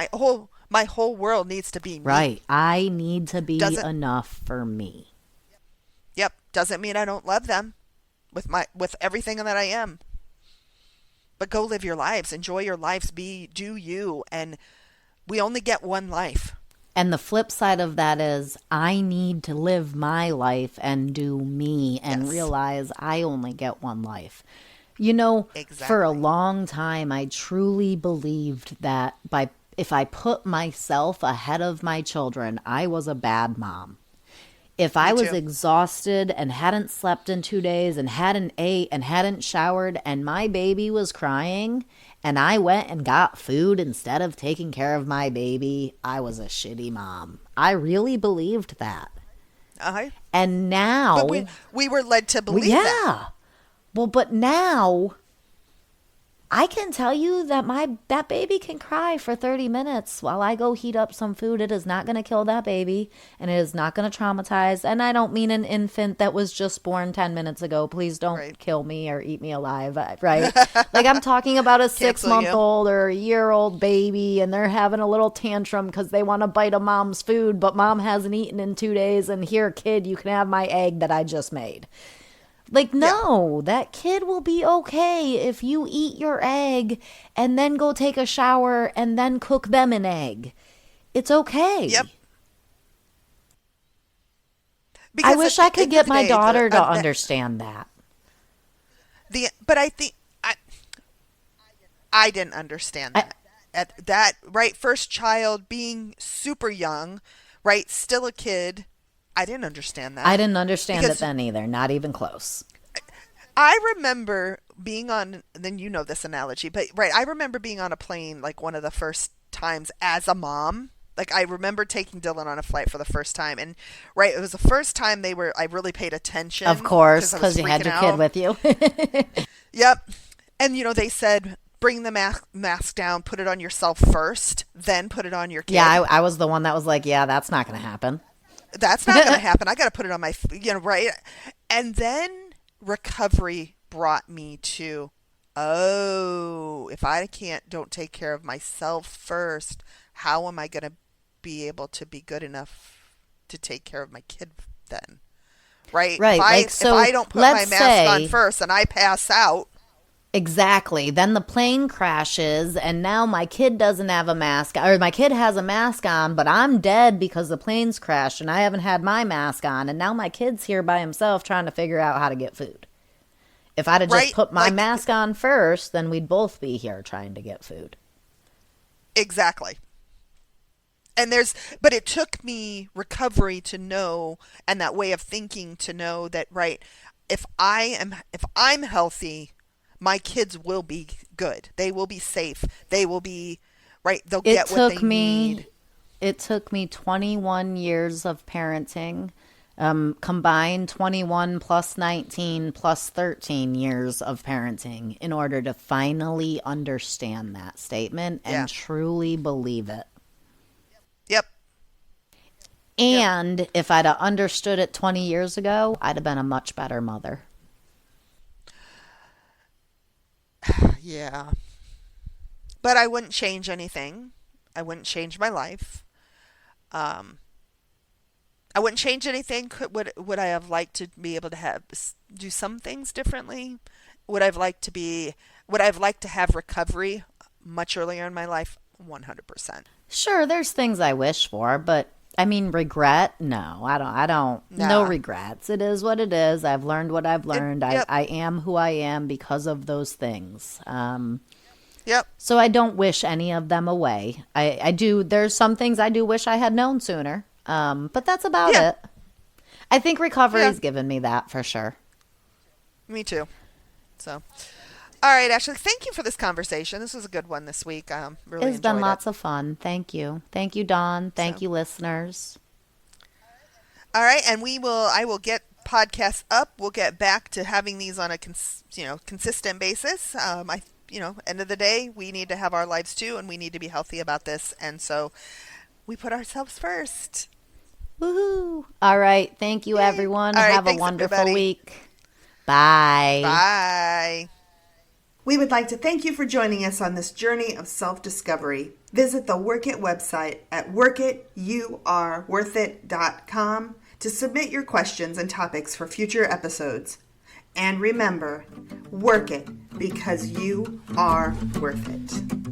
Speaker 4: my whole world needs to be me.
Speaker 5: Right. I need to be enough for me.
Speaker 4: Yep. Doesn't mean I don't love them with everything that I am. But go live your lives. Enjoy your lives. Do you. And we only get one life.
Speaker 5: And the flip side of that is I need to live my life and do me and realize I only get one life. For a long time, I truly believed that if I put myself ahead of my children, I was a bad mom. If I was exhausted and hadn't slept in 2 days and hadn't ate and hadn't showered and my baby was crying and I went and got food instead of taking care of my baby, I was a shitty mom. I really believed that.
Speaker 4: Uh-huh.
Speaker 5: And now...
Speaker 4: But we were led to believe that.
Speaker 5: Yeah. Well, but now... I can tell you that that baby can cry for 30 minutes while I go heat up some food. It is not going to kill that baby, and it is not going to traumatize. And I don't mean an infant that was just born 10 minutes ago. Please don't kill me or eat me alive, right? Like, I'm talking about a 6-month-old or a year-old baby, and they're having a little tantrum because they want to bite a mom's food, but mom hasn't eaten in 2 days, and here, kid, you can have my egg that I just made. Like, no, that kid will be okay if you eat your egg and then go take a shower and then cook them an egg. It's okay.
Speaker 4: Yep.
Speaker 5: I wish I could get my daughter to understand that.
Speaker 4: But I think I didn't understand that. At that, right, first child being super young, right, still a kid. I didn't understand that.
Speaker 5: I didn't understand it then either, not even close.
Speaker 4: I remember being on, then you know this analogy, but right, I remember being on a plane like one of the first times as a mom. Like, I remember taking Dylan on a flight for the first time, and right, it was the first time I really paid attention.
Speaker 5: Of course, because you had your kid with you.
Speaker 4: Yep. And they said, bring the mask down, put it on yourself first, then put it on your kid.
Speaker 5: Yeah, I was the one that was like, yeah, that's not going to happen.
Speaker 4: That's not going to happen. I got to put it on my, right? And then recovery brought me to, if I don't take care of myself first, how am I going to be able to be good enough to take care of my kid then? Right?
Speaker 5: Right.
Speaker 4: If I don't put my mask on first and I pass out.
Speaker 5: Exactly. Then the plane crashes and now my kid doesn't have a mask, or my kid has a mask on, but I'm dead because the plane's crashed and I haven't had my mask on. And now my kid's here by himself trying to figure out how to get food. If I'd have just put my mask on first, then we'd both be here trying to get food.
Speaker 4: Exactly. And but it took me recovery to know, and that way of thinking to know that, right, if I'm healthy, my kids will be good. They will be safe. They will be, right, they'll get what they need.
Speaker 5: It took me 21 years of parenting, combined 21 plus 19 plus 13 years of parenting in order to finally understand that statement and truly believe it.
Speaker 4: Yep.
Speaker 5: And if I'd have understood it 20 years ago, I'd have been a much better mother.
Speaker 4: Yeah. But I wouldn't change anything. I wouldn't change my life. I wouldn't change anything. Would I have liked to be able to do some things differently? Would I have liked to have recovery much earlier in my life? 100%.
Speaker 5: Sure, there's things I wish for, but I mean, regret? No, I don't.
Speaker 4: Nah.
Speaker 5: No regrets. It is what it is. I've learned what I've learned. I am who I am because of those things.
Speaker 4: Yep.
Speaker 5: So I don't wish any of them away. I do. There's some things I do wish I had known sooner. But that's about it. I think recovery's given me that for sure.
Speaker 4: Me too. So, all right, Ashley, thank you for this conversation. This was a good one this week. Really
Speaker 5: It's been
Speaker 4: enjoyed
Speaker 5: lots of fun. Thank you. Thank you, Dawn. Thank you, listeners.
Speaker 4: All right, and I will get podcasts up. We'll get back to having these on a consistent basis. End of the day, we need to have our lives too, and we need to be healthy about this. And so we put ourselves first.
Speaker 5: Woohoo! All right, thank you, everyone.
Speaker 4: All right,
Speaker 5: have a wonderful week. Bye.
Speaker 4: Bye.
Speaker 2: We would like to thank you for joining us on this journey of self-discovery. Visit the Work It website at workitYouAreWorthIt.com to submit your questions and topics for future episodes. And remember, work it because you are worth it.